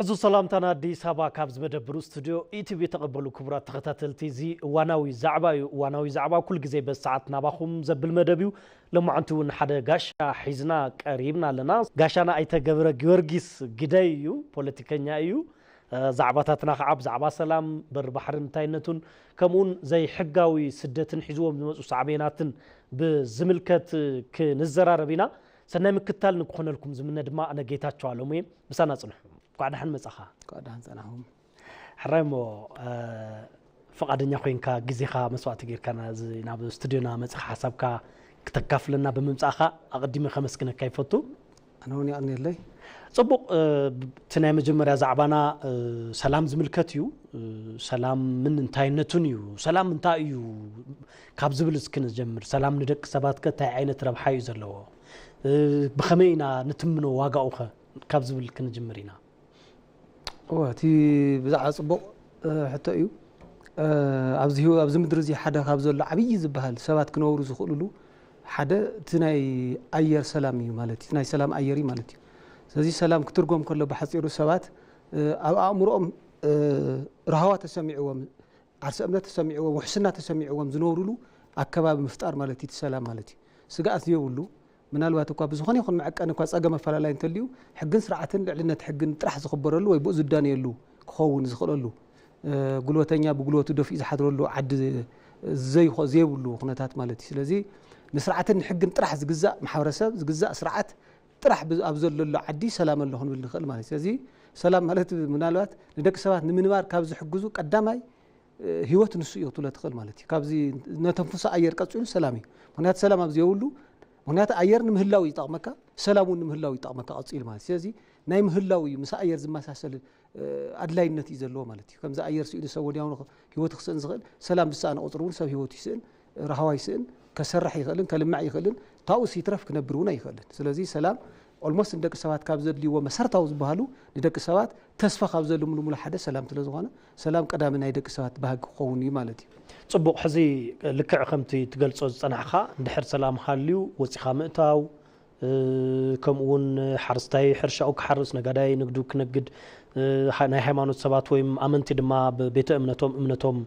عزو سلامتنا دي سابا كابز مدبرو استوديو ETV تقبلوا كبرات تختاتلتي زي واناوي زعبا كل جزي بس ساعتنا باخم زبل مدبيو لما عنتو نحدا غاشا حيزنا قريبنا لنا غاشانا ايتا قبر جورجيس جدايو بوليتيكانيا ايو زعباتاتنا خعب زعبا سلام بر بحر انتاينتون كمون زي حقاوي سدتن حيزوهم بمسو صعبيناتن بزملكت كنزرار بينا سنة مكتال نكون لكم زمنا دماء أنا جيتات شوالومي بس أنا صنحهم قاعد حن مسخا قاعد حنصنعهم حرامو فقدنيا خوينكا غزيخا مسوات غير كان زي ناب استوديونا مسخ حسابكا كتكافلنا بممصاخا اقدمي خمسكنا كيفوتو انا هوني اني لي صبق تناي مجمريا زعبانا سلام زملكتيو سلام من انتاينتون يو سلام انتايو كاب زبل سكن جمر سلام ندك سبات كتاي عينت ربحايو زلو بخمينا نتمنو واقعوخه كاب زبل كن جمرينا تي بزع صبق حتى ايو ابزي مدر زي حدا كاب زلو عبي زبهال سبات كنورو زخلولو حدا تناي اير سلامي مالتي تناي سلام ايري مالتي ስለዚህ ሰላም ክትርጎም ከሎ በሐፂሩ ሰባት ኣብ ኣእምሮኦም ረሃዋ ተሰሚዕዎም ዓርሰ እምነት ተሰሚዕዎም ወሕስና ተሰሚዕዎም ዝነብሩሉ ኣከባቢ ምፍጣር ማለት እዩ ሰላም ማለት እዩ ስጋኣት የብሉ ምናልባት እኳ ብዙኾነ ይኹን መዐቀን እኳ ፀገም ኣፈላላይ እንተልዩ ሕግን ስርዓትን ልዕልነት ሕግን ጥራሕ ዝኽበረሉ ወይ ብኡ ዝዳንየሉ ክኸውን ዝኽእለሉ ጉልበተኛ ብጉልበቱ ደፊኡ ዝሓድረሉ ዓዲ ዘይብሉ ኩነታት ማለት እዩ ስለዚ ንስርዓትን ሕግን ጥራሕ ዝግዛእ ማሕበረሰብ ዝግዛእ ስርዓት ጥራሕ ኣብዘለሉ ዓዲ ሰላም ኣለኹን ብል ንኽእል ማለት ስለዚ ሰላም ማለት ምናልባት ንደቂ ሰባት ንምንባር ካብ ዝሕግዙ ቀዳማይ ህይወት ንሱ እዩ ትለ ትኽእል ማለት እዩ ካብዚ ነተንፍሶ ኣየር ቀፂሉ ሰላም እዩ ምክንያቱ ሰላም ኣብ ዘይብሉ ምክንያቱ ኣየር ንምህላው ይጠቕመካ ሰላም ንምህላው ይጠቕመካ ቀፂሉ ማለት ስለዚ ናይ ምህላው እዩ ምስ ኣየር ዝመሳሰል ኣድላይነት እዩ ዘለዎ ማለት እዩ ከምዚ ኣየር ስኢሉ ሰብ ወዲያውኑ ህይወት ክስእን ዝኽእል ሰላም ብሳእነ ቁፅር እውን ሰብ ህይወቱ ይስእን ረሃዋ ይስእን كسرح يخلن كلمع يخلن تاوس يترف كنبرونا يخلن سلازي سلام almost ندك سوات كابزدلي ومسرتاو زبالو ندك سوات تسفى كابزدلو من حدا سلام تلزغونه سلام قدامنا يدك سوات بهق خوني مالتي صبق حزي لكع خمتي تقلصو صنعخا ندحر سلام خاليو وصيخا مئتاو كمون حرستاي حرشاو كحرس نغداي نغدو كنغد ናይ ሃይማኖት ሰባት ወይም አመንቲ ድማ በቤተ እምነቶም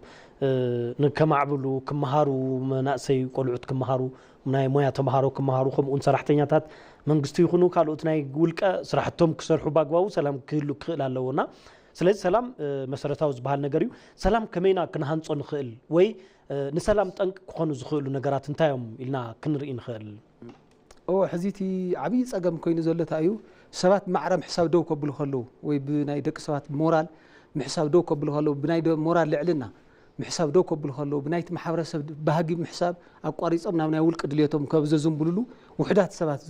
ንከማዕብሉ ክመሃሩ መናእሰይ ቆልዑት ክመሃሩ ናይ ሞያ ተመሃሮ ክመሃሩ ከምኡን ሰራሕተኛታት መንግስቲ ይኹኑ ካልኦት ናይ ውልቀ ስራሕቶም ክሰርሑ ባግባቡ ሰላም ክህሉ ክእል ኣለውና ስለዚህ ሰላም መሰረታዊ ዝበሃል ነገር እዩ ሰላም ከመይና ክንሃንጾ ንኽእል ወይ ንሰላም ጠንቅ ክኾኑ ዝኽእሉ ነገራት እንታዮም ኢልና ክንርኢ ንኽእል ሕዚቲ ዓብይ ፀገም ኮይኑ ዘለታ እዩ ሰባት ማዕረም ሕሳብ ደው ከብሉ ከለው ወይ ብናይ ደቂ ሰባት ሞራል ምሕሳብ ደው ከብሉ ከለው ብናይ ሞራል ልዕልና ምሕሳብ ደው ከብሉ ከለው ብናይቲ ማሕበረሰብ ባህጊ ምሕሳብ ኣቋሪጾም ናብ ናይ ውልቅ ድልየቶም ከብዘዝምብሉሉ ውሕዳት ሰባት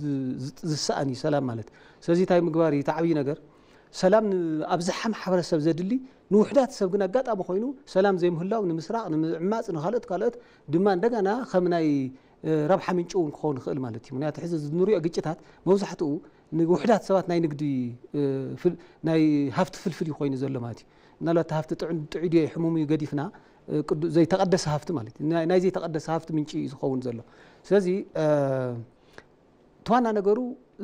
ዝሰኣን እዩ ሰላም ማለት ስለዚ ታይ ምግባር እዩ ዓብይ ነገር ሰላም ኣብዝሓ ማሕበረሰብ ዘድሊ ንውሕዳት ሰብ ግን ኣጋጣሚ ኮይኑ ሰላም ዘይምህላው ንምስራቅ ንምዕማፅ ንኻልኦት ድማ እንደገና ከም ናይ ረብሓ ምንጭውን ክኸውን ክእል ማለት እዩ ምክንያቱ ሕዚ ንሪኦ ግጭታት መብዛሕትኡ ንውሕዳት ሰባት ናይ ንግዲ ናይ ሃፍቲ ፍልፍል ኮይኑ ዘሎ ማለት እዩ ምናልባት ሃፍቲ ጥዑድ ሕሙም ገዲፍና ዘይተቀደሰ ሃፍቲ ማለት እዩ ናይ ዘይተቀደሰ ሃፍቲ ምንጭ ዝኸውን ዘሎ ስለዚ ተዋና ነገሩ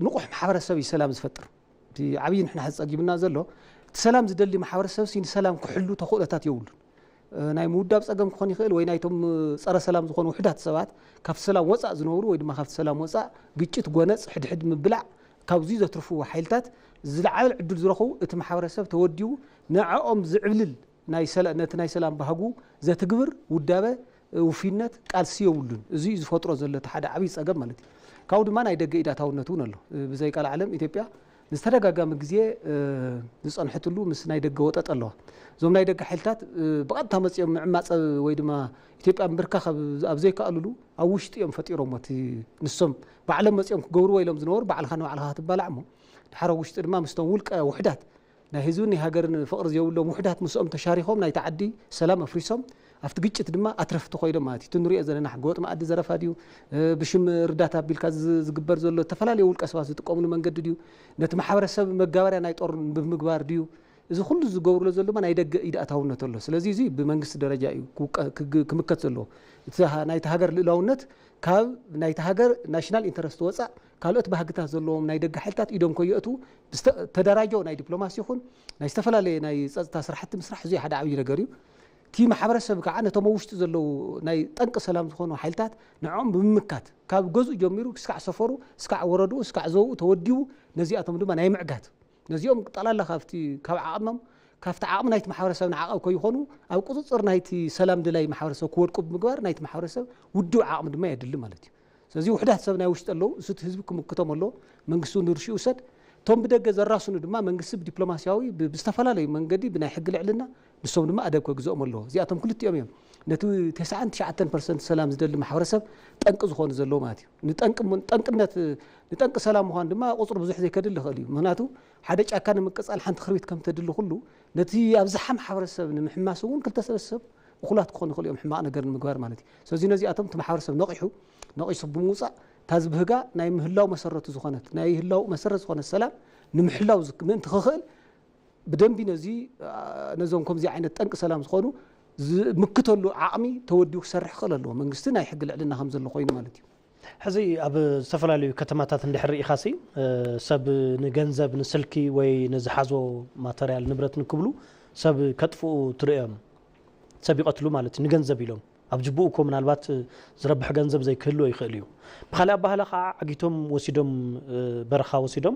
ንቑሕ ማሕበረሰብ እዩ ሰላም ዝፈጥር እቲ ዓብይ ንሕና ፀጊብና ዘሎ እቲ ሰላም ዝደሊ ማሕበረሰብ ሲን ሰላም ክሕሉ ተኽእሎታት የብሉን ናይ ምውዳብ ፀገም ክኾን ይኽእል ወይ ናይቶም ፀረ ሰላም ዝኾኑ ውሕዳት ሰባት ካብቲ ሰላም ወፃእ ዝነብሩ ወይ ድማ ካብቲ ሰላም ወፃእ ግጭት ጎነፅ ሕድሕድ ምብላዕ ካብዚ ዘትርፍዎ ሓይልታት ዝለዓለ ዕድል ዝረኽቡ እቲ ማሕበረሰብ ተወዲኡ ንዕኦም ዝዕብልል ነቲ ናይ ሰላም ባህጉ ዘትግብር ውዳበ ውፊነት ቃልሲ የብሉን እዚ ዝፈጥሮ ዘሎ እቲ ሓደ ዓብይ ፀገም ማለት እዩ ካብኡ ድማ ናይ ደገ ኢዳታውነት እውን ኣሎ ብዘይቃል ዓለም ኢትዮጵያ ንዝተደጋጋሚ ግዜ ዝፀንሐትሉ ምስ ናይ ደገ ወጠጥ ኣለዋ እዞም ናይ ደገ ሓይልታት ብቐጥታ መፅኦም ምዕማፀ ወይ ድማ ኢትዮጵያ ምብርካኽ ኣብ ዘይከኣልሉ ኣብ ውሽጢ እዮም ፈጢሮም ንሶም ባዕሎም መፅኦም ክገብሩ ኢሎም ዝነበሩ ባዕልኻ ንባዕልኻ ትባላዕ እሞ ድሓር ውሽጢ ድማ ምስቶም ውልቀ ውሕዳት ናይ ህዝብን ናይ ሃገርን ፍቕሪ ዘይብሎም ውሕዳት ምስኦም ተሻሪኾም ናይ ተዓዲ ሰላም ኣፍሪሶም ኣብቲ ግጭት ድማ ኣትረፍቲ ኮይዶም ማለት እዩ ትንሪኦ ዘለና ሕገወጥ ማኣዲ ዘረፋ ድዩ ብሽም ርዳታ ቢልካ ዝግበር ዘሎ ተፈላለየ ውልቀ ሰባት ዝጥቀምሉ መንገዲ ድዩ ነቲ ማሕበረሰብ መጋበርያ ናይ ጦር ብምግባር ድዩ እዚ ኩሉ ዝገብርሎ ዘሎ ናይ ደገ ኢዳእታውነት ኣሎ ስለዚ እዚ ብመንግስቲ ደረጃ እዩ ክምከት ዘሎ እቲ ናይቲ ሃገር ልዕላውነት ካብ ናይቲ ሃገር ናሽናል ኢንተረስት ወፃእ ካልኦት ባህግታት ዘለዎም ናይ ደገ ሓይልታት ኢዶም ከየእቱ ተደራጀው ናይ ዲፕሎማሲ ይኹን ናይ ዝተፈላለዩ ናይ ጸጥታ ስራሕቲ ምስራሕ እዚ ሓደ ዓብይ ነገር እዩ ቲ ማሕበረሰብ ከዓ ነቶም ውሽጢ ዘለው ናይ ጠንቂ ሰላም ዝኾኑ ሓይልታት ንዖም ብምምካት ካብ ገዝኡ ጀሚሩ እስካዕ ሰፈሩ እስካዕ ወረዱ እስካዕ ዘው ተወዲቡ ነዚኣቶም ድማ ናይ ምዕጋት ነዚኦም ጠላላ ካብ ዓቕሞም ካብቲ ዓቕሚ ናይቲ ማሕበረሰብ ንዓቐብ ከይኾኑ ኣብ ቁፅፅር ናይቲ ሰላም ድላይ ማሕበረሰብ ክወድቁ ብምግባር ናይቲ ማሕበረሰብ ውድብ ዓቕሚ ድማ የድሊ ማለት እዩ ስለዚ ውሕዳት ሰብ ናይ ውሽጢ ኣለው እሱት ህዝቢ ክምክቶም ኣሎ መንግስቱ ንርሽኡ ሰድ ቶም ብደገ ዘራስኑ ድማ መንግስቲ ብዲፕሎማሲያዊ ብዝተፈላለዩ መንገዲ ብናይ ሕጊ ልዕልና ንሶም ድማ ኣደብ ከግዝኦም ኣለዎ እዚኣቶም ክልቲኦም እዮም ነቲ 99% ሰላም ዝደሊ ማሕበረሰብ ጠንቂ ዝኾኑ ዘለዎ ማለት እዩ ንጠንቂ ሰላም ምዃን ድማ ቁፅሪ ብዙሕ ዘይከድሊ ይኽእል እዩ ምክንያቱ ሓደ ጫካ ንምቅፃል ሓንቲ ክርቢት ከም ተድሊ ኩሉ ነቲ ኣብዝሓ ማሕበረሰብ ንምሕማስ እውን ክልተ ሰብ እኹላት ክኾኑ ይኽእሉ እዮም ሕማቕ ነገር ንምግባር ማለት እዩ ስለዚ ነዚኣቶም እቲ ማሕበረሰብ ነቂሱ ብምውፃእ ታዝ ብህጋ ናይ ምህላው መሰረቱ ዝኾነት ናይ ህላው መሰረት ዝኾነ ሰላም ንምሕላው ምእንቲ ክኽእል ብደንቢ ነዞም ከምዚ ዓይነት ጠንቂ ሰላም ዝኾኑ ዝምክተሉ ዓቕሚ ተወዲኡ ክሰርሕ ክኽእል ኣለዎ መንግስቲ ናይ ሕጊ ልዕልና ከም ዘሎ ኮይኑ ማለት እዩ ሕዚ ኣብ ዝተፈላለዩ ከተማታት እንድሕር ኢኻሲ ሰብ ንገንዘብ ንስልኪ ወይ ንዝሓዞ ማተርያል ንብረት ንክብሉ ሰብ ከጥፍኡ ትርእዮም ሰብ ይቀትሉ ማለት ንገንዘብ ኢሎም ኣብ ጅቡኡ ኮ ምናልባት ዝረብሕ ገንዘብ ዘይክህልዎ ይኽእል እዩ ብኻልእ ኣባህላ ከዓ ዓጊቶም ወሲዶም በረኻ ወሲዶም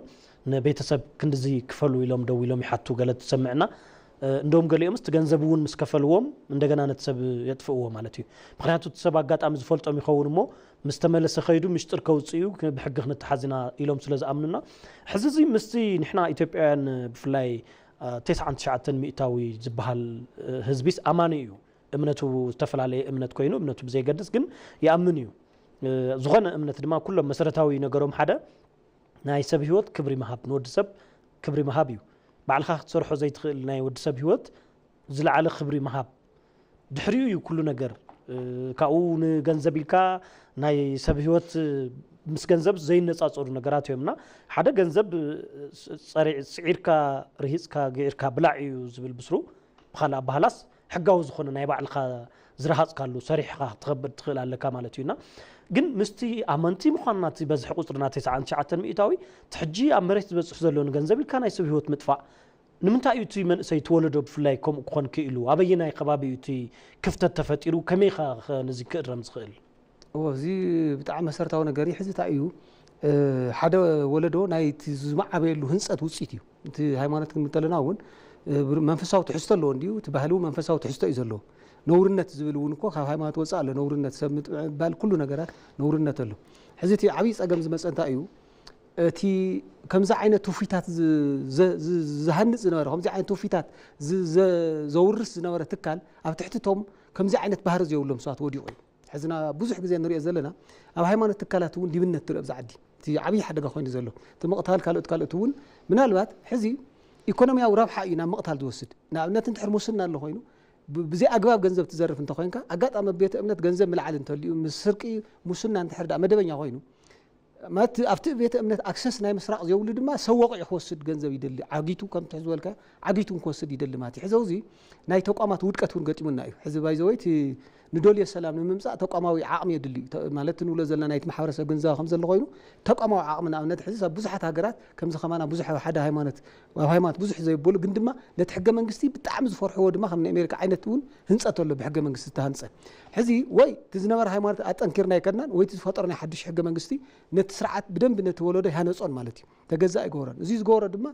ንቤተሰብ ክንድዚ ክፈሉ ኢሎም ደው ኢሎም ይሓቱ ገለ ትሰምዕና እንደውም ገሊኦም እስቲ ገንዘብ እውን ምስ ከፈልዎም እንደገና ነቲ ሰብ የጥፍእዎ ማለት እዩ ምክንያቱ እቲ ሰብ ኣጋጣሚ ዝፈልጦም ይኸውን እሞ ምስ ተመለሰ ኸይዱ ምሽጥር ከውፅኡ ብሕጊ ክንተሓዝና ኢሎም ስለ ዝኣምኑና ሕዚ እዚ ምስቲ ንሕና ኢትዮጵያውያን ብፍላይ 99 ሚእታዊ ዝበሃል ህዝቢስ ኣማኒ እዩ እምነቱ ዝተፈላለዩ እምነት ኮይኑ እምነቱ ብዘይገድስ ግን ይኣምን እዩ ዝኾነ እምነት ድማ ኩሎም መሰረታዊ ነገሮም ሓደ ናይ ሰብ ህይወት ክብሪ መሃብ ንወዲ ሰብ ክብሪ መሃብ እዩ ባዕልኻ ክትሰርሖ ዘይትኽእል ናይ ወዲ ሰብ ህይወት ዝለዓለ ክብሪ መሃብ ድሕሪኡ እዩ ኩሉ ነገር ካብኡ ንገንዘብ ኢልካ ናይ ሰብ ህይወት ምስ ገንዘብ ዘይነፃፀሩ ነገራት እዮምና ሓደ ገንዘብ ፅዒርካ ርሂፅካ ገይርካ ብላዕ እዩ ዝብል ብስሩ ብኻልእ ኣባህላስ ሕጋዊ ዝኾነ ናይ ባዕልካ ዝረሃፅካሉ ሰሪሕካ ክትኸብር ትኽእል ኣለካ ማለት እዩና ግን ምስቲ ኣመንቲ ምዃንና እቲ በዝሒ ቁፅርና 99 ሚእታዊ ትሕጂ ኣብ መሬት ዝበፅሕ ዘሎ ንገንዘብ ኢልካ ናይ ሰብ ህይወት ምጥፋእ ንምንታይ እዩ እቲ መንእሰይ ትወለዶ ብፍላይ ከምኡ ክኾን ክኢሉ ኣበየናይ ከባቢ እዩ እቲ ክፍተት ተፈጢሩ ከመይኻ ነዚ ክእረም ዝኽእል እዚ ብጣዕሚ መሰረታዊ ነገር እዩ ሕዚ እንታይ እዩ ሓደ ወለዶ ናይቲ ዝማዕበየሉ ህንፀት ውፅኢት እዩ እቲ ሃይማኖት ክንምተለና እውን መንፈሳዊ ትሕዝቶ ኣለዎ እንዲሁ እቲ ባህሊ መንፈሳዊ ትሕዝቶ እዩ ዘለዎ ነውርነት ዝብል እውን እኮ ካብ ሃይማኖት ወፃእ ኣሎ ነውርነት ሰብ ምጥባል ኩሉ ነገራት ነውርነት ኣሎ ሕዚ እቲ ዓብይ ፀገም ዝመፀ እንታይ እዩ እቲ ከምዚ ዓይነት ትውፊታት ዝሃንፅ ዝነበረ ከምዚ ዓይነት ትውፊታት ዘውርስ ዝነበረ ትካል ኣብ ትሕቲቶም ከምዚ ዓይነት ባህሪ ዘይብሎም ሰባት ወዲቑ እዩ ሕዝና ብዙሕ ግዜ ንሪኦ ዘለና ኣብ ሃይማኖት ትካላት እውን ዲብነት ትርኢ ብዛ ዓዲ እቲ ዓብይ ሓደጋ ኮይኑ ዘሎ እቲ ምቕታል ካልኦት እውን ምናልባት ሕዚ ኢኮኖሚያዊ ረብሓ እዩ ናብ ምቕታል ዝወስድ ንኣብነት እንድሕር ሙስና ኣሎ ኮይኑ ብዘይ ኣግባብ ገንዘብ ትዘርፍ እንተኮይንካ ኣጋጣሚ ቤተ እምነት ገንዘብ ምልዓል እንተልዩ ምስ ስርቂ ሙስና እንድሕር መደበኛ ኮይኑ ማለት ኣብቲ ቤተ እምነት ኣክሰስ ናይ ምስራቅ ዘይብሉ ድማ ሰወቂዑ ክወስድ ገንዘብ ይደሊ ዓጊቱ ከም ትሕዝ በልካ ዓጊቱ ክወስድ ይደሊ ማለት እዩ ሕዚ እዚ ናይ ተቋማት ውድቀት እውን ገጢሙና እዩ ሕዚ ባይዘወይት ንደልዮ ሰላም ንምምፃእ ተቋማዊ ዓቕሚ የድሊ ማለት ንብሎ ዘለና ናይቲ ማሕበረሰብ ገንዘብ ከም ዘሎ ኮይኑ ተቋማዊ ዓቕሚ ንኣብነት ሕዚ ኣብ ብዙሓት ሃገራት ከምዚ ከማና ብዙሕ ሓደ ሃይማኖት ኣብ ሃይማኖት ብዙሕ ዘይበሉ ግን ድማ ነቲ ሕገ መንግስቲ ብጣዕሚ ዝፈርሕዎ ድማ ከም ኣሜሪካ ዓይነት እውን ህንፀት ኣሎ ብሕገ መንግስቲ ዝተሃንፀ ሕዚ ወይ እቲ ዝነበረ ሃይማኖት ኣጠንኪርና ይከድናን ወይ እቲ ዝፈጠሮ ናይ ሓድሽ ሕገ መንግስቲ ነቲ ስርዓት ብደንቢ ነቲ ወለዶ ይሃነፆን ማለት እዩ ተገዛእ ይገብሮን እዚ ዝገብሮ ድማ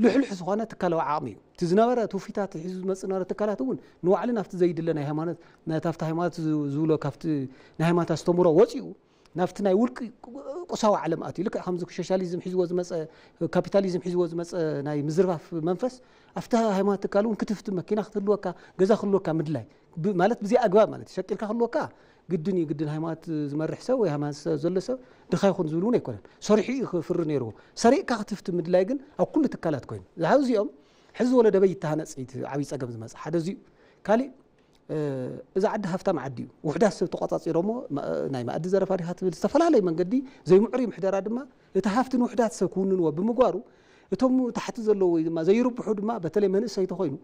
ልሕልሕ ዝኾነ ትካላዊ ዓቕሚ እዩ እቲ ዝነበረ ትውፊታት ሒዙ ዝመፅእ ዝነበረ ትካላት እውን ንባዕሉ ናብቲ ዘይድለ ናይ ሃይማኖት ናብቲ ሃይማኖት ዝብሎ ካብቲ ናይ ሃይማኖት ኣስተምሮ ወፂኡ ናብቲ ናይ ውልቂ ቁሳዊ ዓለም ኣትዩ ልክዕ ከምዚ ሶሻሊዝም ሒዝዎ ዝመፀ ካፒታሊዝም ሒዝዎ ዝመፀ ናይ ምዝርፋፍ መንፈስ ኣብቲ ሃይማኖት ትካል እውን ክትፍቲ መኪና ክትህልወካ ገዛ ክህልወካ ምድላይ ማለት ብዘይ ኣግባብ ማለት እዩ ሸቂልካ ክህልወካ ግድን ሃይማኖት ዝመርሕ ሰብ ወይ ሃይማኖት ዘሎ ሰብ ድኻ ይኹን ዝብል እውን ኣይኮነን ሰሪሑ ክፍሪ ነይርዎ ሰሪቕካ ክትፍቲ ምድላይ ግን ኣብ ኩሉ ትካላት ኮይኑ እዚኦም ሕዚ ወለደ በይ ተሃነፅቲ ዓብይ ፀገም ዝመፅእ ሓደ እዚኡ ካሊእ እዛ ዓዲ ሃፍታም ዓዲ እዩ ውሕዳት ሰብ ተቆፃፂሮሞ ናይ ማእዲ ዘረፋ ዲኻ ትብል ዝተፈላለዩ መንገዲ ዘይምዕሩይ ምሕደራ ድማ እቲ ሃፍቲ ንውሕዳት ሰብ ክውንንዎ ብምግባሩ እቶም ታሕቲ ዘለዎ ወይ ድማ ዘይርብሑ ድማ በተለይ መንእሰይ ተኮይኑ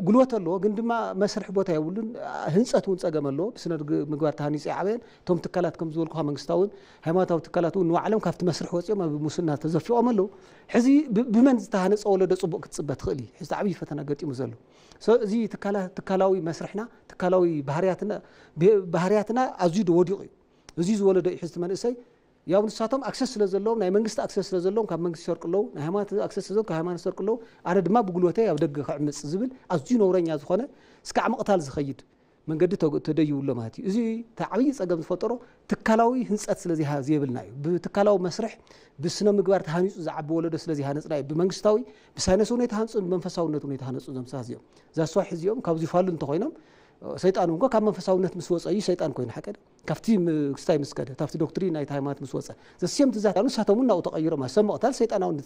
ጉልበት ኣለዎ ግን ድማ መስርሕ ቦታ የብሉን ህንፀት እውን ፀገም ኣለዎ ብስነ ምግባር ተሃኒፀ ዓበን እቶም ትካላት ከም ዝበልኩ መንግስታውን ሃይማኖታዊ ትካላት እውን ንባዕሎም ካብቲ መስርሕ ወፂኦም ኣብ ሙስና ተዘፊቖም ኣለዉ ሕዚ ብመን ዝተሃነፀ ወለዶ ፅቡቅ ክትፅበ ትኽእል ሕዚ ዓብዪ ፈተና ገጢሙ ዘሎ እዚ ትካላዊ መስርሕና ትካላዊ ባህርያትና ኣዝዩ ወዲቑ እዩ እዚ ዝወለዶ ሕዚ መንእሰይ ያው ንሳቶም ኣክሰስ ስለ ዘለዎም ናይ መንግስቲ ኣክሰስ ስለ ዘለዎም ካብ መንግስቲ ይሰርቅለው ናይ ሃይማኖት ኣክሰስ ስለ ዘለዎም ካብ ሃይማኖት ይሰርቅለው ኣነ ድማ ብጉልበተይ ኣብ ደገ ክዕምፅ ዝብል ኣዝዩ ነውረኛ ዝኾነ እስካዕ መቕታል ዝኸይድ መንገዲ ተደይብሎ ማለት እዩ እዚ ዓብዪ ፀገም ዝፈጠሮ ትካላዊ ህንፀት ስለዚ የብልና እዩ ብትካላዊ መስርሕ ብስነ ምግባር ተሃኒፁ ዝዓቢ ወለዶ ስለዚ ሃነፅና እዩ ብመንግስታዊ ብሳይነስ ሁኔታ ሃንፁን ብመንፈሳውነት ሁኔታ ሃነፁ ዞም ሰባት እዚኦም ዛስዋ ሕዚኦም ካብዚ ይፋሉ እንተኮይኖም ሰይጣን እንኳ ካብ መንፈሳውነት ምስ ወፀ እዩ ሰይጣን ኮይኑ ሓቀደ ካብቲ ክስታይ ምስከደ ካብቲ ዶክትሪን ናይቲ ሃይማኖት ምስ ወፀ ዘስዮም ትዛት ንሳቶም ናው ተቐይሮም ሰብ መቕታል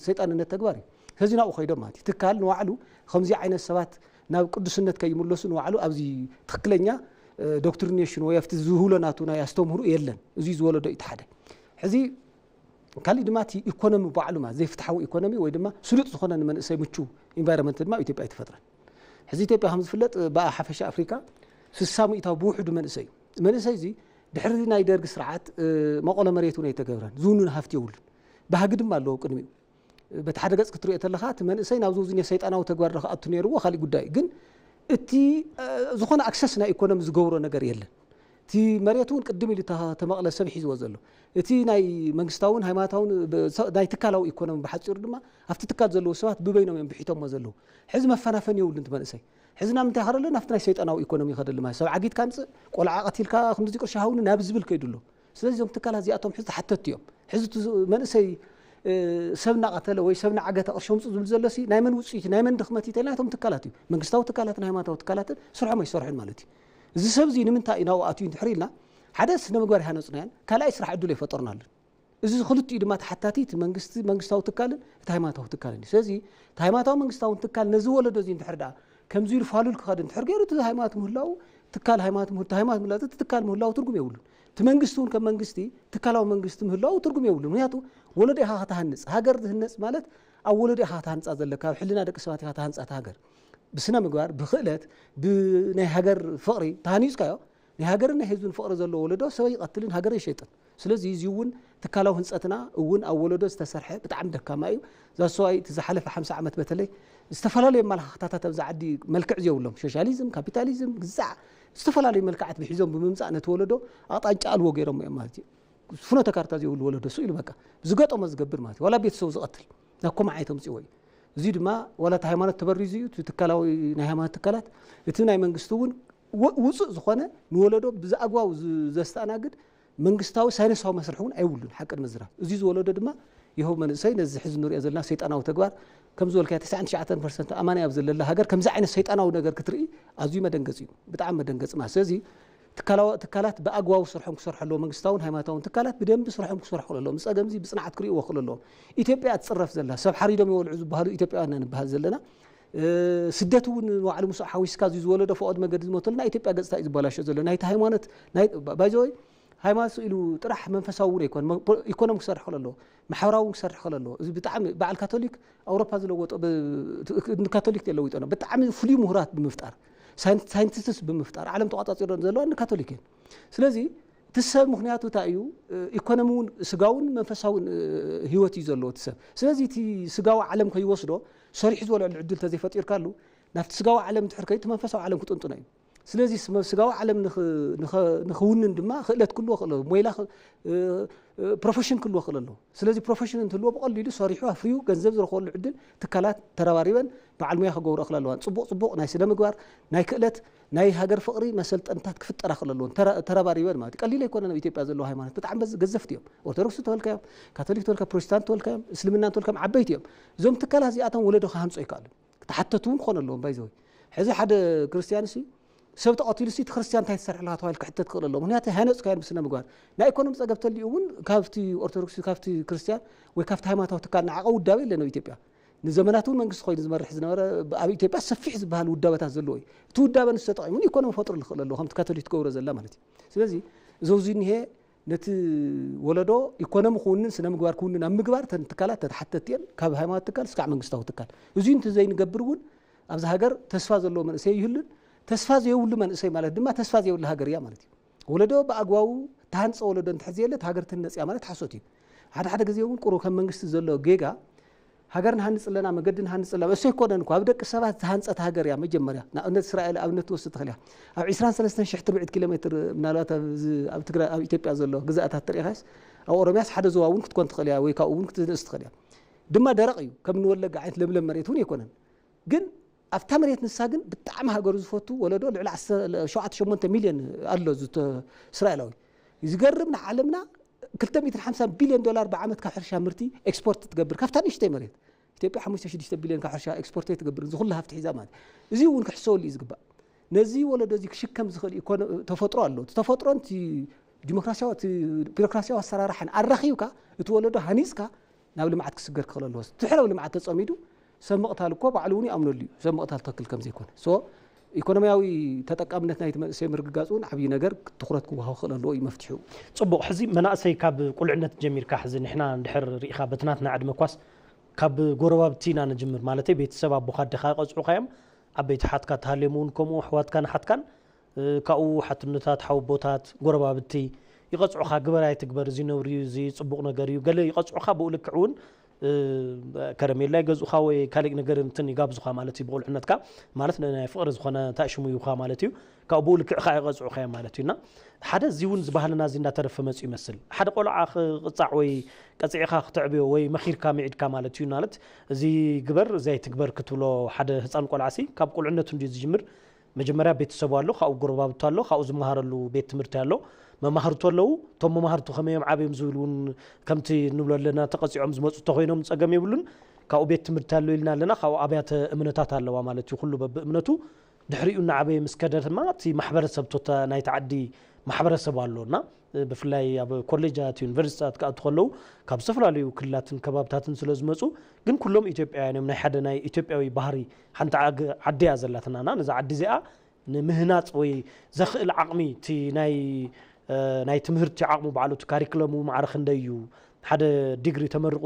ሰይጣንነት ተግባር እዩ ከዚ ናብኡ ከይዶም ማለት እዩ ትካል ንባዕሉ ከምዚ ዓይነት ሰባት ናብ ቅዱስነት ከይምለሱ ንባዕሉ ኣብዚ ትክክለኛ ዶክትሪኔሽን ወይ ኣብቲ ዝህብሎ ናቱ ናይ ኣስተምህሩ የለን እዚ ዝወለዶ እዩ ሓደ ሕዚ ካልእ ድማ እቲ ኢኮኖሚ ባዕሉ ማለት ዘይፍትሓዊ ኢኮኖሚ ወይ ድማ ስሉጥ ዝኾነ ንመንእሰይ ምቹ ኢንቫይሮንመንት ድማ ኢትዮጵያ ይትፈጥረን ሕዚ ኢትዮጵያ ከም ዝፍለጥ ብሓፈሻ ኣፍሪካ 60 ሚእታዊ ብውሕዱ መንእሰይ እዚ ድሕሪ ናይ ደርጊ ስርዓት መቆለ መሬት እውን ኣይተገብረን ዝውኑን ሃፍቲ የብሉን ባህጊ ድማ ኣለዎ ቅድሚኡ በቲ ሓደ ገጽ ክትሪኦ ተለኻ እቲ መንእሰይ ናብ ዝውዝን ሰይጣናዊ ተግባር ረኽኣቱ ነይርዎ ካልእ ጉዳይ ግን እቲ ዝኾነ ኣክሰስ ናይ ኢኮኖሚ ዝገብሮ ነገር የለን እቲ መሬት እውን ቅድም ኢሉ ተመቕለ ሰብ ሒዝዎ ዘሎ እቲ ናይ መንግስታውን ሃይማኖታውን ናይ ትካላዊ ኢኮኖሚ ብሓፂሩ ድማ ኣብቲ ትካል ዘለዉ ሰባት ብበይኖም እዮም ብሒቶምዎ ዘለዉ ሕዚ መፈናፈን የብሉን እቲ መንእሰይ ሕዚ ናምንታይ ኸደሎ ናብቲ ናይ ሰይጣናዊ ኢኮኖሚ ይኸደሉ ማለት ሰብ ዓጊት ካምፅእ ቆልዓ ቀቲልካ ክንዚ ቅርሺ ሃውኒ ናብ ዝብል ከይድሎ ስለዚ እዞም ትካላት እዚኣቶም ሕዚ ተሓተቱ እዮም ሕዚ መንእሰይ ሰብና ቀተለ ወይ ሰብና ዓገተ ቅርሺ ምፁ ዝብል ዘሎሲ ናይ መን ውፅኢት ናይ መን ድኽመት ኢልና እቶም ትካላት እዩ መንግስታዊ ትካላትን ሃይማኖታዊ ትካላትን ስርሖም ኣይሰርሑን ማለት እዩ እዚ ሰብ እዚ ንምንታይ ናብኡ ኣትዩ እንድሕር ኢልና ሓደ ስነ ምግባር ይሃነፁና እያን ካልኣይ ስራሕ ዕድል ይፈጠሩናለን እዚ ክልቲኡ ድማ ተሓታቲ እቲ መንግስታዊ ትካልን እቲ ሃይማኖታዊ ትካልን እዩ ስለዚ እቲ ሃይማኖታዊ መንግስታዊ ትካል ነዚ ወለዶ እዚ እንድሕር ዳ ከምዚ ኢሉ ፋሉል ክኸድ እንድሕር ገይሩ እቲ ሃይማኖት ምህላው ትካል ሃይማኖት ምህላው እቲ ትካል ምህላው ትርጉም የብሉን እቲ መንግስቲ እውን ከም መንግስቲ ትካላዊ መንግስቲ ምህላው ትርጉም የብሉን ምክንያቱ ወለዶ ኢኻ ክትሃንፅ ሃገር ዝህነፅ ማለት ኣብ ወለዶ ኢኻ ክትሃንፃ ዘለካ ኣብ ሕልና ደቂ ሰባት ኢኻ ክትሃንፃ ሃገር ብስነ ምግባር ብክእለት ብናይ ሃገር ፍቕሪ ተሃኒፅካዮ ናይ ሃገርን ናይ ህዝብን ፍቕሪ ዘለዎ ወለዶ ሰብ ይቐትልን ሃገር ይሸይጥን ስለዚ እዚ እውን ትካላዊ ህንፀትና እውን ኣብ ወለዶ ዝተሰርሐ ብጣዕሚ ደካማ እዩ ዛሰዋይ እቲ ዝሓለፈ 50 ዓመት በተለይ ዝተፈላለዩ መላኽታት ኣብዚ ዓዲ መልክዕ ዘየብሎም ሶሻሊዝም ካፒታሊዝም ግዛዕ ዝተፈላለዩ መልክዓት ብሒዞም ብምምፃእ ነቲ ወለዶ ኣቕጣጫ ኣልዎ ገይሮም እዮም ማለት እዩ ፍኖተ ካርታ ዘየብሉ ወለዶ እሱ ኢሉ በቃ ዝገጠሞ ዝገብር ማለት እዩ ዋላ ቤተሰቡ ዝቐትል ናብ ኮማዓይ ተምፅዎ እዩ እዚ ድማ ዋላ እቲ ሃይማኖት ተበሪዙ እዩ እቲ ትካላዊ ናይ ሃይማኖት ትካላት እቲ ናይ መንግስቲ እውን ውፅእ ዝኾነ ንወለዶ ብዛኣግባቡ ዘስተኣናግድ መንግስታዊ ሳይነሳዊ መስርሕ እውን ኣይብሉን ሓቂ ንምዝራብ እዚ ዝወለዶ ድማ ይኸው መንእሰይ ነዚ ሕዚ ንሪኦ ዘለና ሰይጣናዊ ተግባር ከም ዝበልካ 99% ኣማና ኣብ ዘለላ ሃገር ከምዚ ዓይነት ሰይጣናዊ ነገር ክትርኢ ኣዝዩ መደንገፂ እዩ ብጣዕሚ መደንገፂ ማለት ስለዚ ትካላት ብኣግባቡ ስርሖም ክሰርሑ ኣለዎም መንግስታውን ሃይማኖታውን ትካላት ብደንቢ ስርሖም ክሰርሑ ኣለዎም ፀገም እዚ ብፅንዓት ክሪእዎ ክእሉ ኣለዎም ኢትዮጵያ ትፅረፍ ዘላ ሰብ ሓሪዶም ይወልዑ ዝበሃሉ ኢትዮጵያውያን ንበሃል ዘለና ስደት እውን ንባዕሉ ምስ ሓዊስካ እዚ ዝወለዶ ፍቐድ መገዲ ዝመተሉና ኢትዮጵያ ገፅታ እዩ ዝበላሸ ዘሎ ናይቲ ሃይማኖት ባይዘወይ ሃይማኖት ኢሉ ጥራሕ መንፈሳዊ እውን ኣይኮን ኢኮኖሚ ክሰርሕ ከለሎ ማሕበራዊ እውን ክሰርሕ ከለሎ እዚ ብጣዕሚ በዓል ካቶሊክ ኣውሮፓ ዝለወጦ ካቶሊክ ተለዊጦ ነው ብጣዕሚ ፍሉይ ምሁራት ብምፍጣር ሳይንቲስትስ ብምፍጣር ዓለም ተቆፃፂሮን ዘለዋ ንካቶሊክ እየን ስለዚ እቲ ሰብ ምክንያቱ እንታይ እዩ ኢኮኖሚውን ስጋውን መንፈሳውን ሂወት እዩ ዘለዎ እቲ ሰብ ስለዚ እቲ ስጋዊ ዓለም ከይወስዶ ሰሪሕ ዝበልዐሉ ዕድል ተዘይፈጢርካሉ ናብቲ ስጋዊ ዓለም ድሕር ከይቱ መንፈሳዊ ዓለም ክጥንጡና እዩ ስለዚ ስጋዊ ዓለም ንኽውንን ድማ ክእለት ክልዎ ክእለዎ ሞይላ ፕሮፌሽን ክልዎ ክእለዎ ስለዚ ፕሮፌሽን እንትልዎ ብቐሊሉ ሰሪሑ ኣፍርዩ ገንዘብ ዝረኽበሉ ዕድል ትካላት ተረባሪበን በዓል ሞያ ክገብሮ ክእለ ኣለዋን ፅቡቕ ናይ ስነ ምግባር ናይ ክእለት ናይ ሃገር ፍቕሪ መሰልጠንታት ክፍጠራ ክእለ ኣለዎን ተረባሪበን ማለት ቀሊል ኣይኮነን ኣብ ኢትዮጵያ ዘለዎ ሃይማኖት ብጣዕሚ ገዘፍቲ እዮም ኦርቶዶክስ ተወልካዮም ካቶሊክ ተወልካ ፕሮቴስታንት ተወልካዮም እስልምና ተወልካዮም ዓበይቲ እዮም እዞም ትካላት እዚኣቶም ወለዶ ክሃንፁ ይከኣሉ ተሓተቱ እውን ክኾነ ኣለዎም ባይዘወይ ሕዚ ሓደ ክርስቲያን ሰብ ተቐቲሉ እቲ ክርስቲያን እንታይ ትሰርሕ ኣለካ ተባሂሉ ክሕተት ክእለ ኣለዎ ምክንያቱ ሃነፅካዮም ብስነ ምግባር ናይ ኢኮኖሚ ፀገብ ተልዩ እውን ካብቲ ኦርቶዶክስ ካብቲ ክርስቲያን ወይ ካብቲ ሃይማኖታዊ ትካል ንዓቐ ውዳበ የለን ኣብ ኢትዮጵያ ንዘመናት እውን መንግስቲ ኮይኑ ዝመርሕ ዝነበረ ኣብ ኢትዮጵያ ሰፊሕ ዝበሃል ውዳበታት ዘለዎ እዩ እቲ ውዳበ ንስ ተጠቒሙ ኢኮኖሚ ፈጥሩ ዝኽእል ኣለዎ ከምቲ ካቶሊክ ትገብሮ ዘላ ማለት እዩ ስለዚ እዚ እኒሄ نت ولدو إيكونومي خونن سنة مقبار كونن أم مقبار تنتكالات تتحتتين كاب هايمات تكال سكع من قصته تكال وزين تزين قبرون أبز هاجر تسفاز الله من إسي يهلن تسفاز يقول من إسي مالت دم تسفاز يقول هاجر يا مالتي ولدو بأقواو تهانس ولدو نتحزيه له هاجر تنس يا مالت حسوتي هذا جزيون كورو كم من قصة زلوا جيجا هاجر هانس لنا مقدن هانس لنا بس يكون إنكو أبدك السبات هانس هاجر يا مجمرة نأمن إسرائيل أو نتوسط خليها أو 20 سنة شحت 4 كيلومتر من الوقت أو تقرأ أو إثيوبيا زلوا جزءات هالطريقة أو أورمياس حدا زواون كنت كنت خليها ويكاون كنت نستخليها دم درقيو كم نولق قاعد لملم مريتون يكونن جن أفتح مريت نساجن بتعمها جرز فوتو ولا دول على شوعة 8 مليون الله زت إسرائيلوي يزقربنا عالمنا كل 150 بليون دولار بعمد كحرشة مرتي إكسبورت تقبر كفتان يشتري مريت تبي 15 بليون كحرشة إكسبورت تقبر زغلها في حزامات زي ونك حسول يزقبا نزي ولا دوزيك شكم زغل يكون تفطروا له تفطروا أنت ديمقراطية بيروقراطية والسرارة حن الرخيوكا يتولدوا هنيسكا ناول ما عاد كسجر خلال الوسط تحروا اللي ما عاد تصاميدو سمقتها لكوا بعلوني أمنوا لي سمقتها تأكل كم زي كون سو إيكونومياوي تتقابلنا نايت سيمر جازون عبي نجار تخرجكوا وها خلال لو يمفتحوا صبوا حزي مناسي كاب كل عنا تجمير كحزن إحنا ندحر ريخا بتناتنا عد مكواس كاب جوربا بتينا نجمر مالتي بيت سبب بخاد دقائق أسبوع خيام عبيت حد كات هاليمون كمو حوات كان حد كان كأو حتى النتات حوبوتات جوربا بتي يقطعوا خا جبراي تكبر زينو ريوزي صبوا نجاريو قال يقطعوا خا بقولك عون كراميلا يجزو خاوي كالك نجار متني جابزو خا مالتي بقول حنتك مالتنا فقر زخنا تأشمو يخا مالتيو كأبولك خا يقطعوا خا مالتينا حدا زيون زبهلنا زينا ترف مس يمثل حدا قلع قطع وي قطع خا تعبي وي مخير كاميد كمالتيو نالت زي جبر زي تكبر كتولو حدا حصان قلعسي كاب قلعنته ندي زجمر مجمريا ቤት ሰባሉ ካው ጎረባብታሎ ካው ዝመሃረሉ ቤት ትምርት ያሎ መማህርቶለው ቶም መማህርቱ ከመየም ዓበም ዝብሉን ከምቲ ንብለለና ተቀጽዖም ዝመጹ ተኾይኖም ጸገም ይብሉን ካው ቤት ትምርት ያሎ ይልና ለና ካው አብያተ እምነታት አለዋ ማለት ሁሉ በእምነቱ ድሕሪኡና ዓበይ መስከደትማ እቲ ማሕበረሰብ ቶታ ናይ ተዓዲ ማሕበረሰብ አሎና بفلاي أب كوليجات يونيفرسيتات كأدخلوا كابسفلاليو كلاتن كبابتاتن سلزمسو جن كلهم إثيوبيا يعني من حدا ناي إثيوبياوي بحري حنت عدي أزلتنا أنا إذا عدي زئة مهنات وي زخ العقمي تي ناي تمهرت عقمو بعلو تكاريكلمو معرخ نديو حدا ديجري تمرق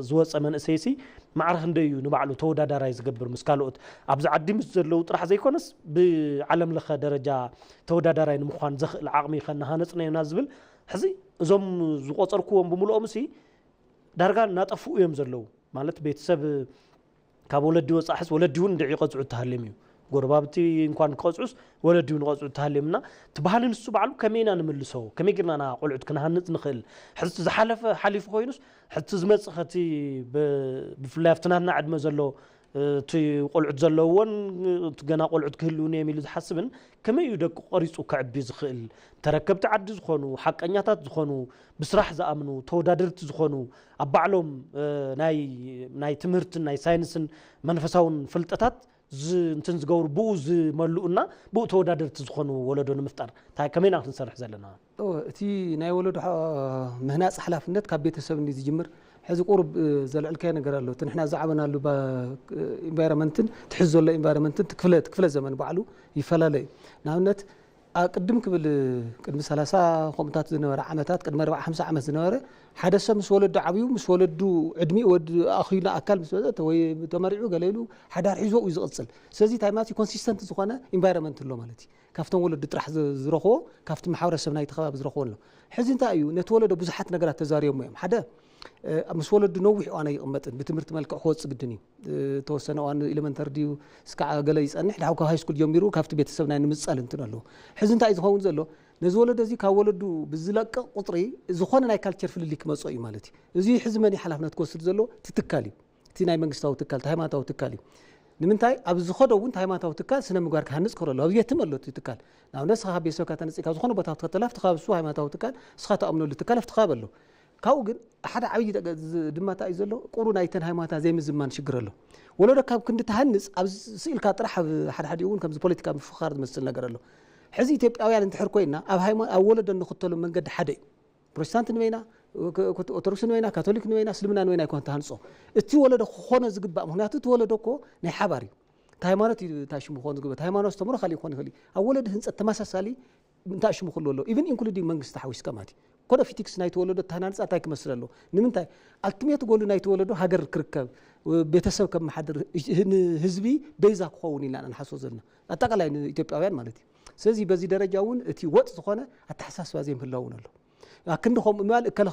زوج من أساسي معرخ نديو نبعلو تودا درايز قبر مسكالوت أبز عدي مسجلو طرح زي كونس بعلم لخ درجة تودا دراي نمخان زخ العقمي خلنا هنصنع نازبل حزي زم زقطركم بملؤ أمسي درجة ناتفو يمزلو مالت بيتسب كابولديو صحس ولديون دعي قطع تهلميو قربابتي إن كان قصص ولديون قصص تهلمنا تبهالن السبعلو كمينا نملسو كمي قلنا أنا قلعت كنا هنت نخل حس زحلف حليف خوينوس حتى زمت ختي بفلافتنا نعد مزلو تي قلعت زلوون تجنا قلعت كهلوني يميل حسبن كمي يدق قريصو كعبي زخل تركبت عد زخونو حقنياتات زخونو بسرح زامنو تودادرت زخونو أبعلهم ناي تمرت ناي ساينسن منفساون فلتتات انتن زغور بوز ملؤنا بو تودادرت زخونو ولدون مفتر تا كمين اخ نسرح زلنا تي ناي ولد مهناص حلافنت كاب بيتسب ني زجمر حزي قرب زلعلكا ነገር አለው ተንሕና ዛዕበናሉ በኢንቫይሮንመንትን ትሕዘሎ ኢንቫይሮንመንትን ትክፍለ ዘመን ባዕሉ ይፈላለዩ ናውነት ቅድም ክብል ቅድም 30 ኾምታት ዝነበረ ዓመታት ቅድም 40 50 ዓመት ዝነበረ ሓደ ሰብ ምስ ወለዱ ዓብዩ ምስ ወለዱ ዕድሚ ወድ ኣኺላ ኣካል ምስ ወዘተ ወይ ተመሪዑ ገለሉ ሓዳር ሒዞ እዩ ዝቕጽል ስለዚ ታይማቲ ኮንሲስተንት ዝኾነ ኢንቫይሮንመንት ኣሎ ማለት እዩ ካፍቶም ወለዱ ጥራሕ ዝረኽቦ ካፍቲ ማሕበረሰብ ናይቲ ከባቢ ዝረኽቦ ኣሎ ሕዚ እንታይ እዩ ነቲ ወለዶ ብዙሓት ነገራት ተዛሪቦም እዮም ሓደ مس ولد نوح أنا يقمتن بتمرت ملك أخوات سجدني توصلنا وأنا إلمنتر ديو سكع جليس أنا إحنا حكوا هاي سكول يوم يروح كافت بيت السبنا نمسأل أنتنا له حزن تعيز هون زلوا نزولد زي كولدو بزلك قطري زخون أنا كالتشر في اللي كم صاي مالتي زي حزمني حلفنا تكسر زلوا تتكالي تيناي منجستاو تكال تهاي ما تاو تكالي نمنتاي أبز خده وانت هاي ما تاو تكال سنة مجارك هنس كره الله يتم الله تتكال ناو ناس خاب يسوي كاتنس إكاز خونه بتاعت تلف تخاب سوا هاي ما تاو تكال سخات أمنه اللي تكلف تقابله كاوجن أحد عبيد دمّا تأيزله قرون أيتن هاي ما تزاي من زمان شجرله ولا ركاب كنت تهنس أبز سئل كاترح حد يقول كم بوليتيكا بفخار مثلنا جرله حزي تبقى أو يعني تحرك وينا أو هاي ما أولد إنه خطلهم من قد حدا بروتستانت نوينا أوتروكس نوينا كاثوليك نوينا سلمنا نوينا يكون تهنسو التي ولد خونه زقب بقى هنا تتولدكو نحباري تهيمانات تاشم خونه زقب تهيمانات استمر خلي خونه خلي أولد هنس التماسة سالي تاشم خلوا له even including منجست حويس كماتي كده فيتكس نايت ولده تهنانص أتاك مسرله نمنتاي التميت قولوا نايت ولده هاجر كركب بيتسب كم حدر هزبي بيزا كوني لأن نحسو زلنا أتقل إن إثيوبياويان مالتي سيزي بزي درجة تي وقت زخانة التحساس وازيم هلاون له لكن هم مال كل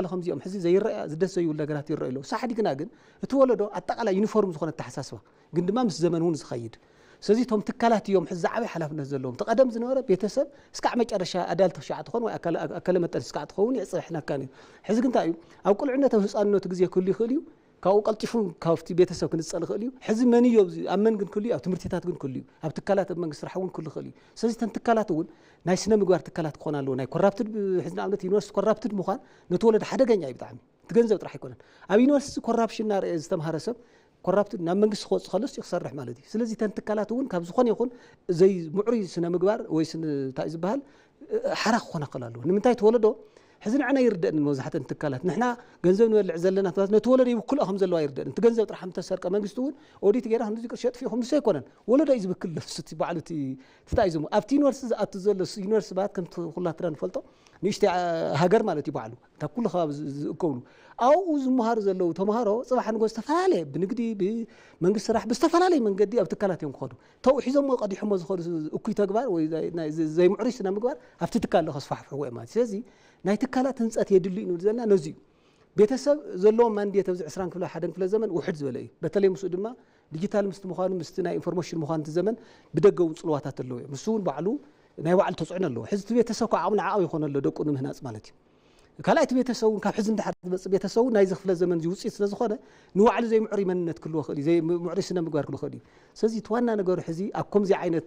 خمسيهم حزي زي الرأي زدس زي ولا جراتي الرأي له صح دي كناجن تولدوا التقل يونيفورم زخانة التحساس قد ما مس زمنون زخيد سيزي توم تكالات يوم حز عبي حلف نزلهم تقدم زنورة بيتسب اسكع مجرشة أدال تشعت خون وأكلمة اسكع تخون يصحنا كان حز كنت أو كل عنا تفسأل إنه تجزي كل خليو كاو قلتيفون كافتي بيتسب كنصل خليو حز مني يوم أمن كن كليو أو تمرتيتات كن كليو أو تكالات من سرحون كل خليو سيزي تنتكالات ون ناي سنة مقوار تكالات قونا له ناي كرابتد حزنا عملت يونيفرس كرابتد مخان نتولد حدا جاني بتاعي تجنزب راح يكون أبي يونيفرس كرابشن نار استمهار سب كرابتد نام منقص خلص يخسر مالتي سلازي تنتكالات ون كاب زخون يكون زي معري سنة مقوار ويسن تايز بهال حرق خونا قلالو نمنتاي تولدو حزن عنا يردن موزحة انتكالات نحنا جنزب نولع زلنا نتولد وكل أهم زلوا يردن أنت جنزب تروح متسرق ما يستوون أودي تجينا هم ذكر شيء فيهم سيكونن ولا ده يزبك كل ستي بعلتي تتعزموا أفتين ورس أتزل يونيفرس بعد كم خلا تران فلتو نيشتي هاجر مالتي بعلو تقول خاب كونه أو زمهار زلوا تمهارو صباح نقول استفعله بنقدي بمنقص راح بستفعله من قدي أبتكالات يوم خدوا تو حزم ما قد يحمز خالص أكيد تكبر وزي معرسنا مقبر أفتكال له خصفح هو ما سيزي نايت كالات هنصات يدلي إنه زلنا نزي بيتسب زلهم من دي توزع عسران كل حدا في الزمن وحد زبلي بتلي مسؤول ما ديجيتال مستمخان مستنا إنفورميشن مخان الزمن بدقوا صلواتات اللوية مسؤول بعلو ناي وعل تصعنا له حزت بيتسب كعامل عاوي يخون له دق إنه هنا مالتي كلايت بيتسب كاب حزن تحت بس بيتسب نايزخ في الزمن جوسي سلازخانة نوعل زي معري منت كله خلي زي معري سنة مقار كله خلي سزي توانا نقول حزي أقوم زي عينة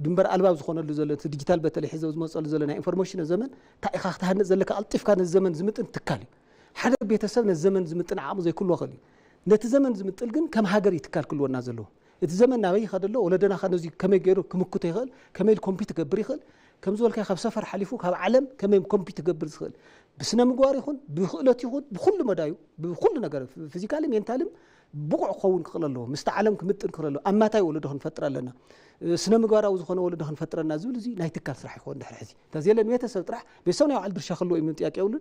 دمبر ألباب زخانة اللي زلت ديجيتال بتلي حزة وزمصل زلنا إنفورميشن الزمن تأخذ تهنز زلك ألطف كان الزمن زمت انتكالي حدا بيتسبنا الزمن زمت عام زي كله خلي نت زمن زمت الجن كم هاجر يتكال كله نازله الزمن ناوي خد له ولدنا خد زي كم يجرو كم كنت يخل كم الكمبيوتر جبري خل كم زول كي خب سفر حليفوك هذا علم كم الكمبيوتر جبر خل بسنا مقوار يخون بخلتي يخون بكل مدايو بكل نجار فيزيكالي ينتعلم بقع خون خل الله مستعلم كمتن خل الله أما تاي ولدهن فترة لنا سنا مقوار أو زخون ولدهن فترة نازل زي نايتكال راح يخون ده حزي تزيل المية تسوي راح بيسونا يعال برشاخلو إمتى أكيولن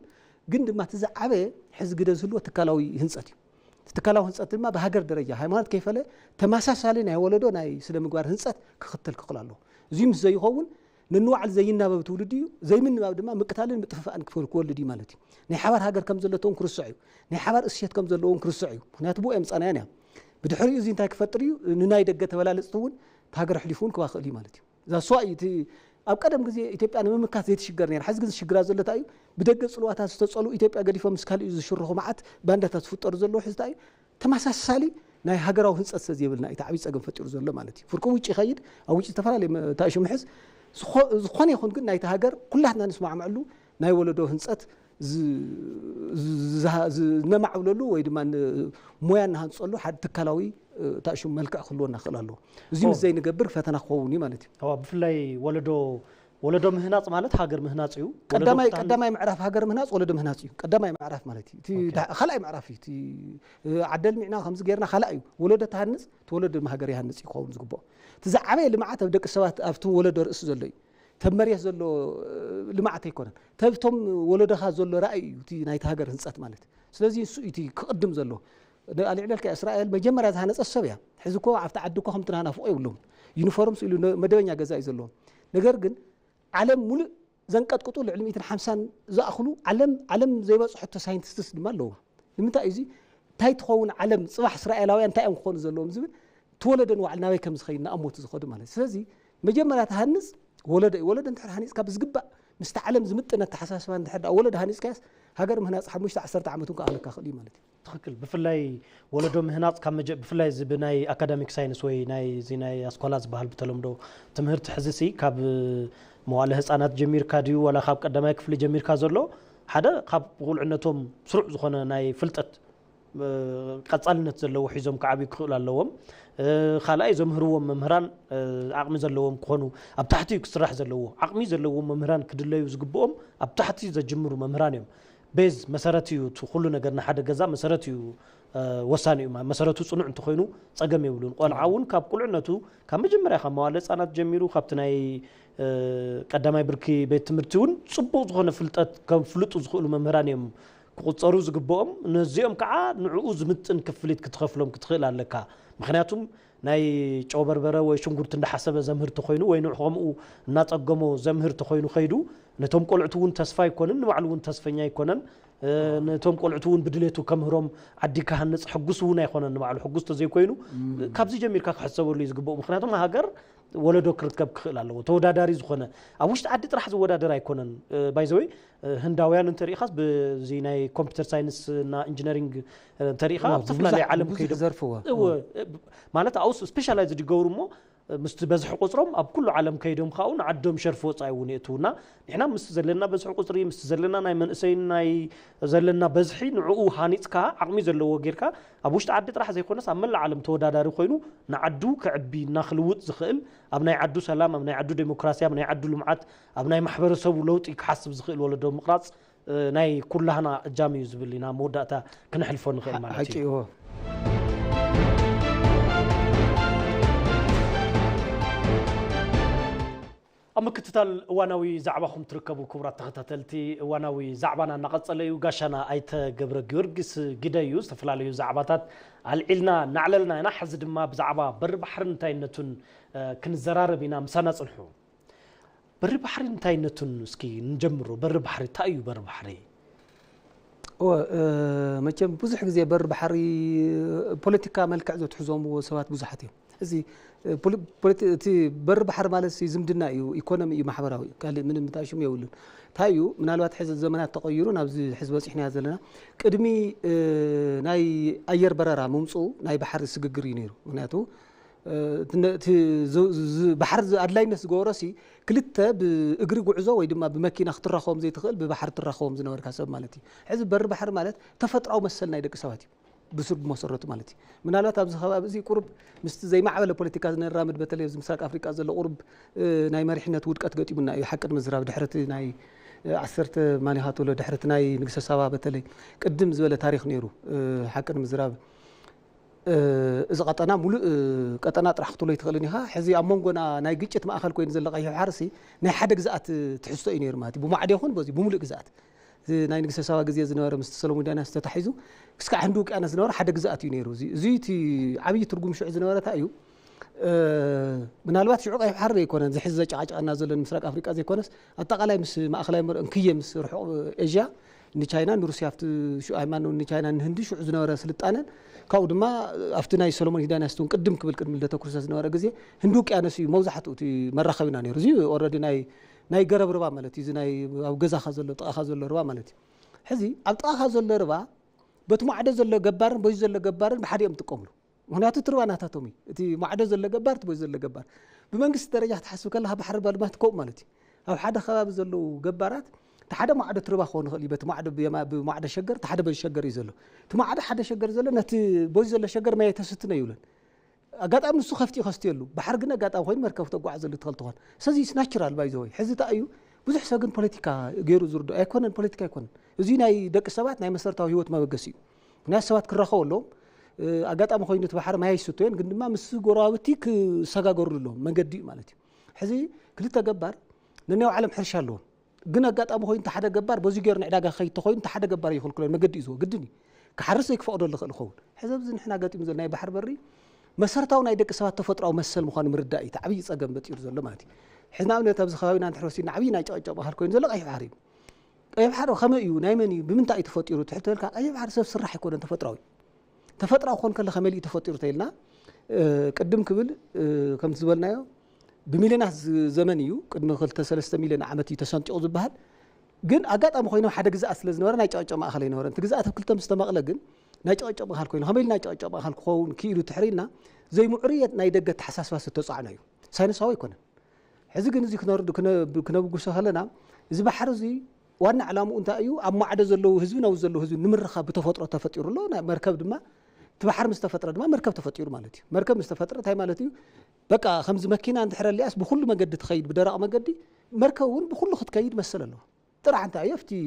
جند ما تزعبه حز جدا زلوا تكالوي هنساتي تكالو هنسات ما بهاجر درجة هاي ما كيف له تماسس علينا ولدو ناي سلم مقوار هنسات كختل كقلالو زيم زي يخون ننوع زينا بتولديو زي من بعد ما مقتالين متفقان كفول كل دي مالتي نحبر هاجر كم زلتون كرسعيو نحبر أشياء كم زلون كرسعيو هنا تبو أمس أنا بدحري زين تاك فتريو نناي دقة ولا لستون تهاجر حليفون كواخلي مالتي إذا سواء تي أو قدم جزء إثيوبيا أنا ما مكان زيت شجرني يعني حس جزء شجرة زلتايو بدقة صلوات هستتصلوا إثيوبيا قدي فم سكال إذا شرهم معت باندا تفوت أرزلوا حزتاي تماسس سالي ناي هاجروا هنس أسزيبلنا يتعبيس أجمع فتر زلوا مالتي فركوا ويجي خير أو ويجي تفعل تأشم حس زخاني يخون قلنا يتهاجر كلنا نسمع معلو ناي ولدو هنسات نمع وللو ويدمان مويان هنصلو حد تكلاوي تأشم ملك خلونا خلالو زين زي نجبر فتنا خووني مالتي هو بفلاي ولدو مهناص مالت هاجر مهناصيو قدامي معرف هاجر مهناص ولدو مهناصيو قدامي معرف مالتي تي خلاي معرفي تي عدل معنا خمس غيرنا خلايو ولدو تهنص تولد مهاجر يهنص يخون زغبو تزعبي لمعته بدك السوات أفتو ولد رأس زلي تمريه زلوا لمعته يكون تبتم ولدها زلوا رأي تي نايت هاجر هنسات مالت سلازي سويتي قدم زلوا على علك إسرائيل بجمر هذا هنس السبيع حزكوا عفت عدكوا هم تنانا فوق يقولون يونيفورم سئلوا مدنيا جزاء زلوا نجرجن علم مل زنقت قطول علمية الحمسان زأخلو علم زي بس حتى ساينتستس دمالو لمتى إيزي تايت خون علم صباح إسرائيلاوي أنت أم خون زلوا مزبن تولدن وعلنا ويكم زخينا أموت زخود ماله سلازي مجمرة هنس ولد أنت هنس كابز جبا مستعلم زمتنا التحساس ما نحد ولد هنس كاس هاجر مهناس حد مش تعسرت عمتون كأهلك خلي مالتي تخكل بفلاي ولدهم مهناس كم بفلاي زبناي أكاديميك ساينس وي ناي زيناي أسكولاز بحال بتلمدو تمهرت حزسي كاب موالهس أنا جمير كاديو ولا خاب قدامك في جمير كازلو حدا خاب قول عنتهم سرع زخنا ناي فلتت قصالنت زلو حيزم كعبي كخل اللوم خلاي زمهروم ممهران عقمي زلوم كونو اب تحتي كسرح زلو عقمي زلوم ممهران كدليو زغبوم اب تحتي زجمرو ممهران يوم ቤዝ መሰረትዩ ኩሉ ነገርና ሓደ ገዛ መሰረትዩ ወሳኒ እዩ መሰረቱ ጽኑዕ እንትኾይኑ ጸገም ይብሉን ቆልዓውን ካብ ቁልዕነቱ ካብ መጀመርያ ካብ መዋለ ህጻናት ጀሚሩ ካብቲ ናይ ቀዳማይ ብርኪ ቤት ትምህርቲውን ጽቡቕ ዝኾነ ፍልጠት ከም ፍልጡ ዝኽእሉ መምህራን እዮም ክቁጸሩ ዝግብኦም ነዚኦም ከዓ ንዕኡ ዝምጥን ክፍሊት ክትኸፍሎም ክትኽእል ኣለካ ምክንያቱም ናይ ጨው በርበረ ወይ ሽንጉርቲ እንዳሓሰበ ዘምህርቲ ኮይኑ ወይ ንዑ ከምኡ እናጸገሞ ዘምህርቲ ኮይኑ ኸይዱ ነቶም ቆልዕቱውን ተስፋ ይኮነን ንባዕሉውን ተስፈኛ ይኮነን ነቶም ቆልዕቱውን ብድሌቱ ከምህሮም ዓዲካ ሃንጽ ሕጉስውን ኣይኮነን ንባዕሉ ሕጉስ ተዘይኮይኑ ካብዚ ጀሚርካ ክሕሰበሉ ዝግብኦ ምክንያቱም ሃገር ወለዶ ክርከብ ክኽእል ኣለዎ ተወዳዳሪ ዝኾነ ኣብ ውሽጢ ዓዲ ጥራሕ ዝወዳደር ኣይኮነን ባይዘወይ ህንዳውያን እንተሪኢኻስ በዚ ናይ ኮምፒውተር ሳይንስ እና ኢንጂነሪንግ እንተሪኢኻ ብዝተፈላለየ ዓለም ከይዶም ዘርፍዎ ማለት ኣውስ ስፔሻላይዝድ ይገብሩሞ مست بزح قصرهم أب كل عالم كيدهم خاون عدهم شرفوا صايون يتونا إحنا مست زلنا بزح قصري مست زلنا ناي من إسين ناي زلنا بزحين عقو هانيتكا عقمي زلوا غيركا أبوش تعدي راح زي كونس عمل العالم تودا دارو خينو نعدو كعبي نخلوت زخيل أبناء يعدو سلام أبناء يعدو ديمقراطية أبناء يعدو لمعات أبناء محبر سو لوت يحسب زخيل ولا ديمقراط ناي كلها جامي يزبلنا موداتا كنحلفون خير مالتي أما كتتال وانوي زعبهم تركبوا كبرات تختتلتي وانوي زعبنا نقصليو غاشنا ايت جبر جورجس جدايوس تفلاليو زعباتات العلنا نعللنا نحزد ما بزعبا بر بحر نتاينتون كنزراربينا مسانا صلحو بر بحر نتاينتون اسكي نجمرو بر بحر تايو بر بحري مچم بزح غزي بر بحري بوليتيكا ملكع زو تحزوم وسبات بزحاتهم ازي بوليتي بر بحر مالس يزمدنا يو ايكونومي محبراوي قال من متاشم يولن تايو منالوات حزب الزمانات تغيرون ابز حزب وصحنا زلنا قدمي ناي اير بررا ممصو ناي بحر سغغري نيرو مناتو بحر ادلاينس غورسي كلته باغري غعزو وي دما بماكينهختراخوم زي تخيل ببحر تراخوم زنور كاسب مالتي حزب بر بحر مالت تفطراو مسلنا يدق سواتي بسرب مسرته مالتي منالات ابز خباب زي قرب مست زي معبل بوليتيكا نرامد بتلي مسراق افريقيا زل قرب ناي مريحنت ودقت غطيمنا يحقد مزراب دحرت ناي 10 مانيهات ولا دحرت ناي نغس سبا بتلي قدم زبل تاريخ نيرو حقد مزراب إذا قطنا ملء قطنا طرح خطولي تخلنيها حزي امونغنا ناي غيچت ماخل كوين زل قيح حرسي ناي حد غزات تحسو ينير ماتي بمعد يكون بزي بملء غزات ناي نغس سبا غزي زنور مست سلمون دانا استتحيزو اسكا عندو انا زنور حد غزات ينيرو زيتي عبي ترغم شو زنور تايو منالوات شعوق قيح حر يكون زي حزه عاقنا زلن مسراق افريقيا زي كونس اتقالاي مس ماخلاي انكيه مس رحو ايجا ني تشاينا نروسيا شو ايمانو ني تشاينا نهندي شو زنور سلطانن كاو دما افتناي سلمون داناستون قدم كبل قدم لتكرس زنور غزي هندوق يانسي موزحتو تي مرخبنا نيرو زي اوريدي ناي غرب ربا مالتي زي ناي او غزا خازلو طا خازلو ربا مالتي حزي اب طا خازلو ربا بتمعد زلو غبارن بوي زلو غبارن بحديم تقوملو مهناتو ترباناتاتومي تي معد زلو غبار تبوي زلو غبار بمنግስት ደረጃ تحسب كلها بحر بالمات كوم مالتي او حدا خباب زلو غبارات تحدا معد تربا خون خلي بتمعد بمعد شجر تحدا بالشجر يزلو تمعد حدا شجر زلو نت بوي زلو شجر ما يتستنا يولن اغاطام نسو خفتي خستيلو بحر غنا غاطام خوين مركب تغوا زلو تخلطون سزي ناتشرال بايزوي حزتا ايو بزح سغن بوليتيكا غيرو زردو ايكونن بوليتيكا يكون ازي ناي دق سبات ناي مسرتاو هيوت ما بغسي ناس سبات كرخولو اغاطام خوينت بحر ما يسوتين ግን ድማ ምስ ጎራውቲክ ሰጋገሩሎ መንገዲ ማለት ሕዚ ክልተ ገባር ነናው ዓለም ሕርሻ ኣሎ ግን አጋጣሚ ኮይን ተሓደ ገባር በዚ ገር ንዕዳጋ ኸይት ኮይን ተሓደ ገባር ይخلكሎ መንገዲ ይዞ ግድኒ كحرس يكفقدو لخل خون حزب زين احنا قاطيم زلنا بحر بري مسرتاو ناي دق سبات تفطراو مسل مخان مرداي تعبي صقم بطير زلو مالتي حنا من تبز خاوينا نحرسينا عبينا يعقب بحر كوين زلو اي بحري اي بحر خما يو نايمني بمنتا يتفطيرو تحت لك اي بحر سب سرح يكون تفطراوي تفطراو خون كل خمالي تفطيرو تيلنا قدم كبل كم تزبلنايو بمليونات زمن يو قدم 3 مليون عامت يتسنطيو زبحال ግን አጋጣሚ ኮይኑ ሓደ ግዛት ስለ ዝነበረ ናይ ጫጫ ማእኸል ይነበረ እንት ግዛት ክልተ ምስተመቕለ ግን ናይ ጫጫ ማእኸል ኮይኑ ከመይል ናይ ጫጫ ማእኸል ክኸውን ክኢሉ ትሕሪና ዘይ ሙዕርየት ናይ ደገ ተሓሳስባ ዝተጻዕና እዩ ሳይንሳዊ ይኮነን ሕዚ ግን እዚ ክነብጉሶ ከለና እዚ ባሕር እዚ ዋና ዓላምኡ እንታይ እዩ ኣብ ማዕደ ዘለው ህዝቢ ነው ዘለው ህዝቢ ንምርኻብ ብተፈጥሮ ተፈጢሩሎ መርከብ ድማ ትባሕር ምስተፈጥረ ድማ መርከብ ተፈጢሩ ማለት እዩ መርከብ ምስተፈጥረ እንታይ ማለት እዩ በቃ ከምዚ መኪና እንትሕረልያስ ብኩሉ መንገዲ ትኸይድ ብደረቕ መንገዲ መርከቡን ብኩሉ ክትከይድ መሰለ ኣሎ ጥራሕ انت يفتي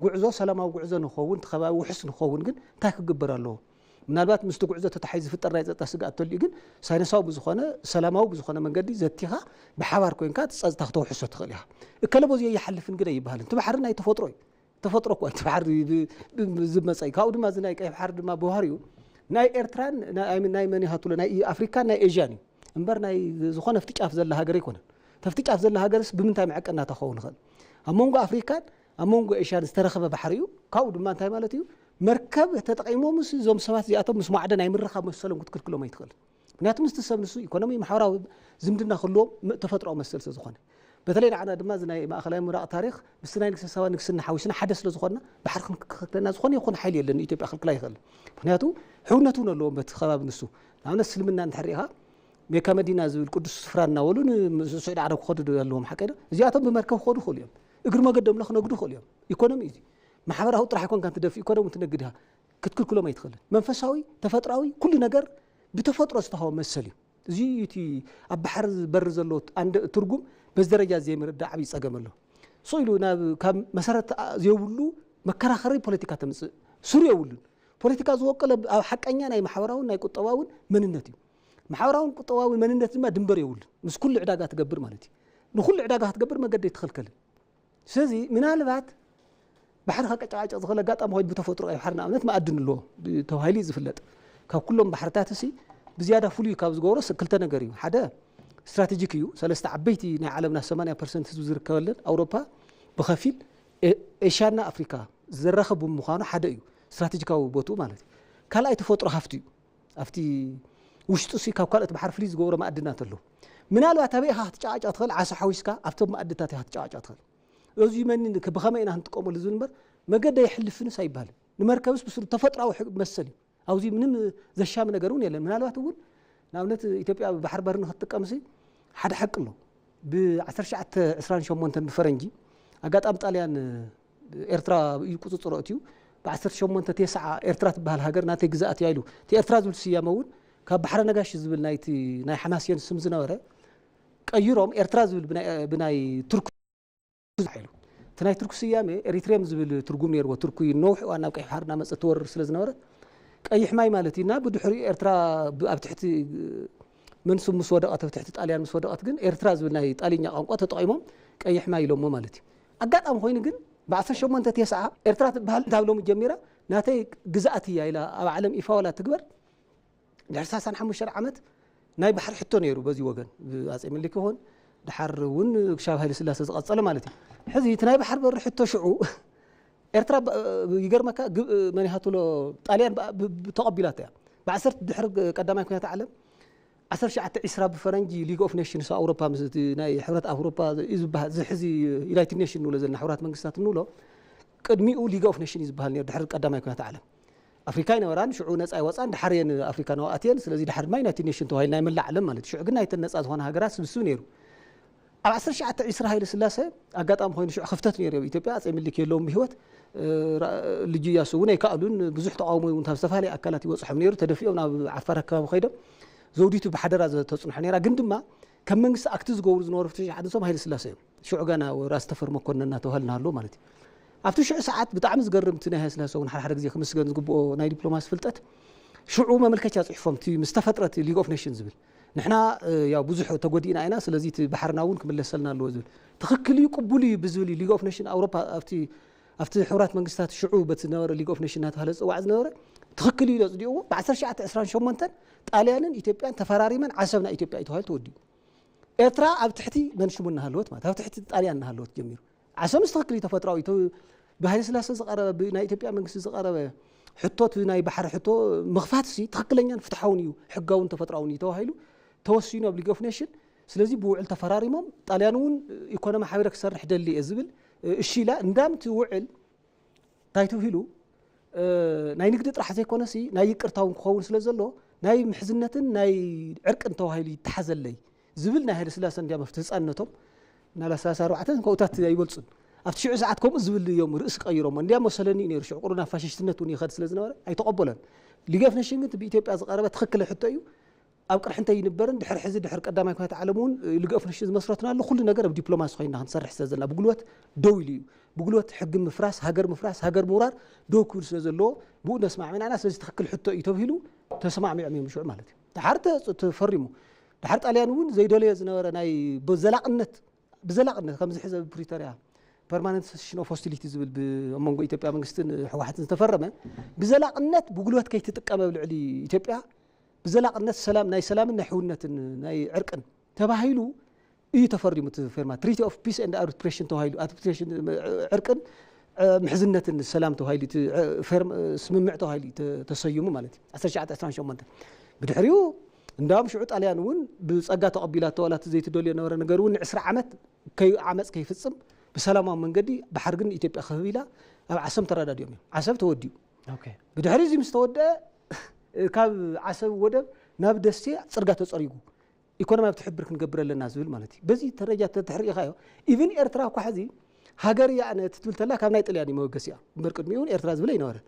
ጉዕዞ ሰላማዊ ጉዕዞ ንኸውን ተኸባቢ ውሕስ ንኸውን ግን እንታይ ክግበር ኣለዎ ምናልባት ምስቲ ጉዕዞ ተታሒዝ ዝፍጠር ናይ ፀጥታ ስጋኣት ተልዩ ግን ሳይንሳዊ ብዝኾነ ሰላማዊ ብዝኾነ መንገዲ ዘቲኻ ብሓባር ኮይንካ ፀጥታ ክትውሕሶ ትኽእል ኢኻ እከለ በዚዮ ይሓልፍን ግን ኣይበሃልን እቲ ባሕሪ ናይ ተፈጥሮ እዩ ተፈጥሮ እኳ እቲ ባሕሪ ዝመፀ እዩ ካብኡ ድማ እዚ ናይ ቀይ ባሕሪ ድማ ብባህሪኡ ናይ ኤርትራን ናይ መን ይሃትሎ ናይ ኣፍሪካን ናይ ኤዥያን እዩ እምበር ናይ ዝኾነ ፍትጫፍ ዘላ ሃገር ኣይኮነን ተፍትጫፍ ዘላ ሃገርስ ብምንታይ መዐቀና ተኸውን ይኽእል ኣብ መንጎ ኣፍሪካን ኣብ መንጎ ኤዥያን ዝተረኸበ ባሕሪ እዩ ካብኡ ድማ እንታይ ማለት እዩ መርከብ ተጠቂሞምስ እዞም ሰባት እዚኣቶም ምስ ማዕደ ናይ ምርኻብ መሰሎም ክትክልክሎም ኣይትኽእል ምክንያቱ ምስቲ ሰብ ንሱ ኢኮኖሚ ማሕበራዊ ዝምድና ክህልዎም ተፈጥሮኣዊ መሰል ስለዝኾነ በተለይ ንዓና ድማ እዚ ናይ ማእኸላይ ምራቕ ታሪክ ምስቲ ናይ ንግስቲ ሰባ ንግስና ሓዊስና ሓደ ስለ ዝኾንና ባሕሪ ክንክክለና ዝኾነ ይኹን ሓይሊ የለን ኢትዮጵያ ክልክላ ይኽእል ምክንያቱ ሕውነቱ እውን ኣለዎም በቲ ከባቢ ንሱ ንኣብነት እስልምና እንድሕር ኢኻ ሜካ መዲና ዝብል ቅዱስ ስፍራ እናበሉ ንስዑድ ዓረብ ክኸዱ ኣለዎም ሓቀይና እዚኣቶም ብመርከብ ክኸዱ ይኽእሉ እዮም እግሪ መገዶም ክነግዱ ይኽእሉ እዮም ኢኮኖሚ እዩ ማሕበራዊ ጥራሕ ይኮንካ ትደፊ ኢኮኖሚ ትነግድ ኢኻ ክትክልክሎም ኣይትኽእልን መንፈሳዊ ተፈጥራዊ ኩሉ ነገር ብተፈጥሮ ዝተሃወ መሰል እዩ እዚ እቲ ኣብ ባሕሪ በሪ ዘሎ አንድ ትርጉም በዚ ደረጃ ዘይምርዳእ ዓብይ ፀገም ኣሎ ሶ ኢሉ ናብ ካብ መሰረት ዘይብሉ መከራኸሪ ፖለቲካ ተምፅእ ሱሩ የብሉን ፖለቲካ ዝወቀለ ኣብ ሓቀኛ ናይ ማሕበራውን ናይ ቁጠባውን መንነት እዩ ማሕበራውን ቁጠባውን መንነት ድማ ድንበር የብሉን ምስ ኩሉ ዕዳጋ ትገብር ማለት እዩ ንኩሉ ዕዳጋ ክትገብር መገዲ ይትኽልከልን ስለዚ ምናልባት ባሕሪ ከቀጫጫቕ ዝኽእል ኣጋጣሚ ኮይኑ ብተፈጥሮ ቀይ ባሕሪ ንኣብነት ማዕድን ኣለዎ ተባሂሉ ዝፍለጥ ካብ ኩሎም ባሕርታት እሲ ብዝያዳ ፍሉይ ካብ ዝገብሮ ክልተ ነገር እዩ ሓደ ስትራቴጂክ እዩ ሰለስተ ዓበይቲ ናይ ዓለምና 80% ህዝቢ ዝርከበለን ኣውሮፓ ብኸፊል ኤሽያና ኣፍሪካ ዝራኸቡ ምዃኑ ሓደ እዩ ስትራቴጂካዊ ቦትኡ ማለት እዩ ካልኣይ ተፈጥሮ ሃፍቲ እዩ ኣብቲ ውሽጡ ሲ ካብ ካልኦት ባሕሪ ፍሉይ ዝገብሮ ማዕድናት ኣለዎ ምናልባት ኣበይ ኢኻ ክትጨቃጨቕ ትኽእል ዓሳ ሓዊስካ ኣብቶም ማዕድታት ኢኻ ክትጨቃጨቕ ትኽእል እዚ መኒ ብኸመይ ኢና ክንጥቀመሉ ዝንበር መገዲ ይሕልፍንስ ኣይባሃልን ንመርከብስ ብስሩ ተፈጥራዊ መሰል እዩ ኣብዚ ምንም ዘሻሚ ነገር እውን የለን ምናልባት እውን ንኣብነት ኢትዮጵያ ብባሕሪ በሪ ንክትጥቀምሲ ሓደ ሓቂ ኣሎ ብ1928 ብፈረንጂ ኣጋጣሚ ጣልያን ኤርትራ ቁፅፅሮ እትዩ ብ18 9 ኤርትራ ትበሃል ሃገር ናተይ ግዛኣት እያ ኢሉ እቲ ኤርትራ ዝብል ስያመ እውን ካብ ባሕረ ነጋሽ ዝብል ናይ ሓማስየን ስም ዝነበረ ቀይሮም ኤርትራ ዝብል ብናይ ቱርክ ኢሉ እቲ ናይ ቱርክ ስያሜ ኤሪትሬም ዝብል ትርጉም ነይርዎ ቱርክ ነውሕ እዋን ናብ ቀይ ባሕሪ እናመፀ ትወርር ስለ ዝነበረ ቀይሕ ማይ ማለት ኢና ብድሕሪ ኤርትራ ኣብ ትሕቲ መንሱም ምስ ወደቐት ኣብ ትሕቲ ጣልያን ምስ ወደቐት ግን ኤርትራ ዝብል ናይ ጣልኛ ቋንቋ ተጠቒሞም ቀይሕ ማይ ኢሎሞ ማለት እዩ ኣጋጣሚ ኮይኑ ግን ብ18 9 ኤርትራ ትበሃል ታብሎም ጀሚራ ናተይ ግዛኣት እያ ኢላ ኣብ ዓለም ይፋ ዋላ ትግበር ድሕሪ 35 ዓመት ናይ ባሕሪ ሕቶ ነይሩ በዚ ወገን ኣፄ ምኒልክ ይኹን ድሓር እውን ክሻብ ሃይለ ስላሴ ዝቐፀለ ማለት እዩ ሕዚ እቲ ናይ ባሕሪ በሪ ሕቶ ሽዑ ኤርትራ ይገርመካ መን ይሃትሎ ጣልያን ተቐቢላት እያ ብ10 ድሕሪ ቀዳማይ ኩናት ዓለም 1920 ብፈረንጂ ሊግ ኦፍ ኔሽንስ ኣውሮፓ ናይ ሕብረት ኣውሮፓ ዝብሃል ዝሕዚ ዩናይትድ ኔሽን ንብሎ ዘለና ሕብራት መንግስታት ንብሎ ቅድሚኡ ሊግ ኦፍ ኔሽን ዝብሃል ነይሩ ድሕሪ ቀዳማይ ኩናት ዓለም ኣፍሪካ ይነበራን ሽዑ ነፃ ይወፃን ድሓርየን ኣፍሪካ ነዋኣትየን ስለዚ ድሓር ድማ ዩናይትድ ኔሽን ተባሂሉ ናይ መላእ ዓለም ማለት ሽዑ ግን ናይተን ነፃ ዝኾነ ሃገራት ስብስብ ነይሩ ኣብ 1920 ሃይለ ስላሴ ኣጋጣሚ ኮይኑ ሽዑ ክፍተት ነይሩ ኢትዮጵያ ኣፄ ምኒልክ የለዎም ብሂወት ልጅ ኢያሱ እውን ኣይከኣሉን ብዙሕ ተቃውሞ እውን ካብ ዝተፈላለዩ ኣካላት ይወፅሖም ነይሩ ተደፊኦም ናብ ዓፋር ኣከባቢ ከይዶም ዘውዲቱ ብሓደራ ተፅንሖ ነይራ ግን ድማ ከም መንግስቲ ኣክቲ ዝገብሩ ዝነበሩ ፍትሽ ሓደ ሶም ሃይለ ስላሴ እዮም ሽዑ ገና ራስ ተፈር መኮነን እናተባህልና ኣሎ ማለት እዩ ኣብቲ ሽዑ ሰዓት ብጣዕሚ ዝገርም እቲ ናይ ሃይለ ስላሴ እውን ሓደ ግዜ ክምስገን ዝግብኦ ናይ ዲፕሎማሲ ፍልጠት ሽዑ መመልከቻ ፅሒፎም እቲ ምስ ተፈጥረት ሊግ ኦፍ ኔሽን ዝብል ንሕና ያው ብዙሕ ተጎዲእና ኢና ስለዚ እቲ ባሕርና እውን ክምለሰልና ኣለዎ ዝብል ትኽክል እዩ ቅቡል እዩ ብዝብል ሊግ ኦፍ ኔሽን ኣውሮፓ ኣብቲ ሕብራት መንግስታት ሽዑ በቲ ዝነበረ ሊግ ኦፍ ኔሽን እናተባህለ ዝፅዋዕ ዝነበረ ትኽክል እዩ ዘፅዲእዎ ብ1928 ጣልያንን ኢትዮጵያን ተፈራሪመን ዓሰብና ኢትዮጵያ እዩ ተባሂሉ ተወዲኡ ኤርትራ ኣብ ትሕቲ መንሽሙ እናሃለወት ማለት ኣብ ትሕቲ ጣልያን እናሃለወት ጀሚሩ ዓሰብ ትኽክል እዩ ተፈጥራዊ ብሃይለ ስላሴ ዝቐረበ ናይ ኢትዮጵያ መንግስቲ ዝቐረበ ሕቶት ናይ ባሕሪ ሕቶ ምኽፋት ሲ ትኽክለኛን ፍትሓውን እዩ ሕጋውን ተፈጥራውን እዩ ተባሂሉ ተወሲኑ ኣብ ሊግ ኦፍ ኔሽን ስለዚ ብውዕል ተፈራሪሞም ጣልያን እውን ኢኮኖሚ ሓቢረ ክሰርሕ ደሊ እየ ዝብል እሺ ኢላ እንዳምቲ ውዕል እንታይ ተባሂሉ ናይ ንግዲ ጥራሕ ዘይኮነሲ ናይ ይቅርታውን ክኸውን ስለ ዘሎ ናይ ምሕዝነትን ናይ ዕርቅን ተባሂሉ ይተሓዘለይ ዝብል ናይ ሃይለ ስላሴ እንዲያ መፍትሒ ህፃንነቶም ናላ 34 ከውታት ኣይበልፁን ኣብቲ ሽዑ ሰዓት ከምኡ ዝብል እዮም ርእሲ ቀይሮም እንዲያ መሰለኒ ነይሩ ሽዑ ቁሩና ፋሽስትነት እውን ይኸድ ስለ ዝነበረ ኣይተቐበለን ሊግ ኦፍ ኔሽን ግን ብኢትዮጵያ ዝቐረበ ትኽክል ሕቶ እዩ ኣብ ቅርሕንተ ይንበርን ድሕር ሕዚ ድሕር ቀዳማይ ኩናት ዓለም እውን ልገፍ ንሽ ዝመስረትና ኣሎ ኩሉ ነገር ኣብ ዲፕሎማሲ ኮይና ክንሰርሕ ስለዘለና ብጉልበት ደው ኢሉ እዩ ብጉልበት ሕጊ ምፍራስ ሃገር ምውራር ደው ክብል ስለዘለዎ ብኡ ነስማዕሚና ኢና ስለዚ ትክክል ሕቶ እዩ ተባሂሉ ተሰማዕሚዖም እዮም ሽዑ ማለት እዩ ድሓር ተፈሪሙ ድሓር ጣልያን እውን ዘይደለዮ ዝነበረ ናይ ብዘላቅነት ከምዚ ሕዚ ብፕሪቶሪያ permanent cessation of hostility ዝብል ብመንጎ ኢትዮጵያ መንግስትን ሕወሓትን ዝተፈረመ ብዘላቅነት ብጉልበት ከይትጥቀመ ብልዕሊ ኢትዮጵያ ብዘላቅነት ሰላም ናይ ሰላምን ናይ ሕውነትን ናይ ዕርቅን ተባሂሉ እዩ ተፈሪሙ ፈርማ ትሪቲ ኦፍ ፒስ ኤንድ አርቢትሬሽን ተባሂሉ አርቢትሬሽን ዕርቅን ምሕዝነትን ሰላም ተባሂሉ ስምምዕ ተባሂሉ ተሰይሙ ማለት እዩ 1928 ብድሕሪኡ እንዳውም ሽዑ ጣልያን እውን ብፀጋ ተቐቢላቶ ዋላት ዘይትደልዮ ነበረ ነገር እውን 20 ዓመት ዓመፅ ከይፍፅም بسلامة من قدي بحرقن إثيوبيا خبيلة أو عسم ترى داديوم عسب توديو بدحري زي مستودة كاب عسب ودب نبدأ السيع صرقات تصريقو يكون ما بتحبرك نقبر للناس بالمالتي بزي ترجعت تحرق خايو إيفن إرترا كحزي هاجري يعني تتقول تلا كم نايت إلياني موجسيا بركض ميون إرترا زبلين ورا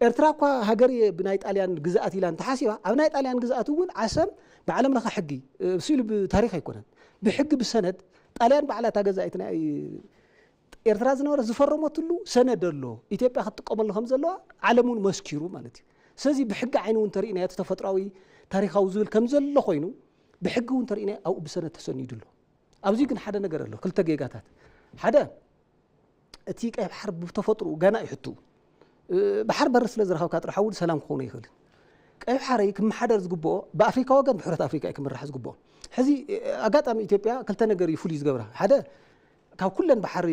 إرترا هاجري بنايت إليان جزءات إليان تحاسبها أو نايت إليان جزءات ون عسب بعلم لخ حقي بسيل بتاريخ يكون بحق بالسند إليان بعلا تجزأتنا إرترا زنور زفرمت له سند له إثيوبيا خط قبل خمس له علمون مسكيرو مالتي سازي بحق عينون ترينا يتفتراوي تاريخ أوزول كم زل له خينو بحقون ترينا أو بسنة تسند له أوزي كن حدا نجر له كل تجيجاتات حدا تيك بحرب بتفطروا جانا يحطو بحرب الرسل زرخاو كاتر حول سلام خوني يخل كيف حريك كم حدا زجبو بأفريقيا وجن بحرة أفريقيا كم راح زجبو هذه أجات أم إثيوبيا كل تنجر يفوليز جبرها حدا كاو كلن بحر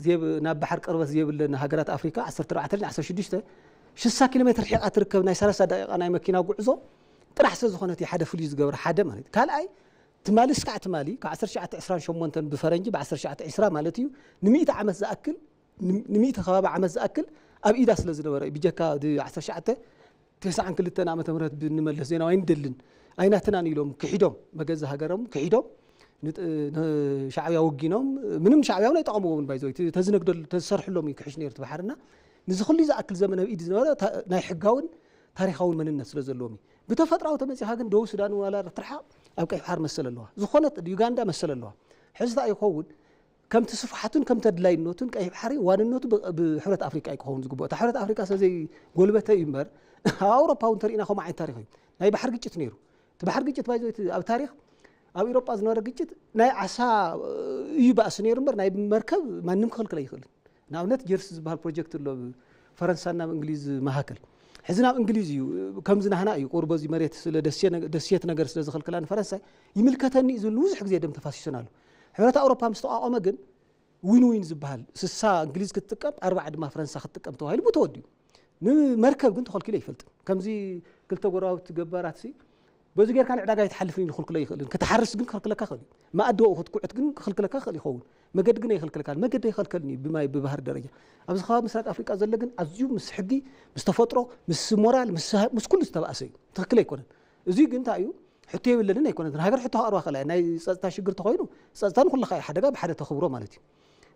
زيب ناب بحر قربة زيب لنا هاجرات أفريقيا 10 6 كيلومتر حق تركب ناي 3 دقائق أنا مكينة وعزو طرح سزخونتي حدا فوليز جبر حدا مالت قال أي تمالي سكع تمالي ك10 شعة 20 شمونتن بفرنجي ب10 شعة 20 مالتيو نميت عمز أكل نميت خباب عمز أكل أب إيدا سلزنا ورا بيجاكا دي 10 شعة 9 عن كل تنامة مرات بنملس زينا وين دلن أين تناني لهم كحيدهم بجز هاجرهم كحيدهم شعبي وجينهم منهم شعبي ولا يطعموا من بايزوي تزنق دل تسرح لهم يكحش نير تبحرنا نزخل لي أكل زمن بإيد زنا نايحجاون تاريخون من الناس لزلومي بتفترة وتمسي حاجة دو السودان ولا رترحا أو كيف حار مسألة الله زخونة يوغندا مسألة الله حزت يكون كم تصفحاتون كم تدلاين نوتون كيف حري وان النوت بحرة أفريقيا يكون زجبوا تحرة أفريقيا زي قلبته يمبر أوروبا ونترينا خو معي تاريخي ناي بحر جت نيرو تبحر جت بايزوي أو تاريخ أو أوروبا زنور جت ناي عسى يبقى سنير مر ناي مركب ما نمخل كلا يخل ناونت جيرس بهالبروجكت اللي فرنسا إنجليز ما هكل حزنا إنجليزي كم زنا هنا يقرب زي مريت سل دسيت نجار سل زخل كلان فرنسا يملكتني إذا نوزح زي دم تفاسيسنا له حوالات أوروبا مستوى أمجن وين زبهال سسا إنجليز كتكب 4 ما فرنسا كتكب توهاي بتوديو مركب كنت خل كلا يفلت كم زي قلت وراء تجبرات سي بزي غير كان عداقة يتحلفني نخلق لا يخلين كتحرس جن خلق لك خلي ما أدوا أخذ قعد جن خلق لك خلي خون ما قد جن يخلق لك ما قد يخلقني بما ببهر درجة أبز خاب مسرات أفريقيا زلجن أزيو مسحقي مستفطرة مس مورال مس كل استبأسي تخلق يكون زي جن تايو حتى ولا لنا يكون هاجر حتى أروح خلا ناي تاشجر تخينه تان كل خير حدا جاب حدا تخبره مالتي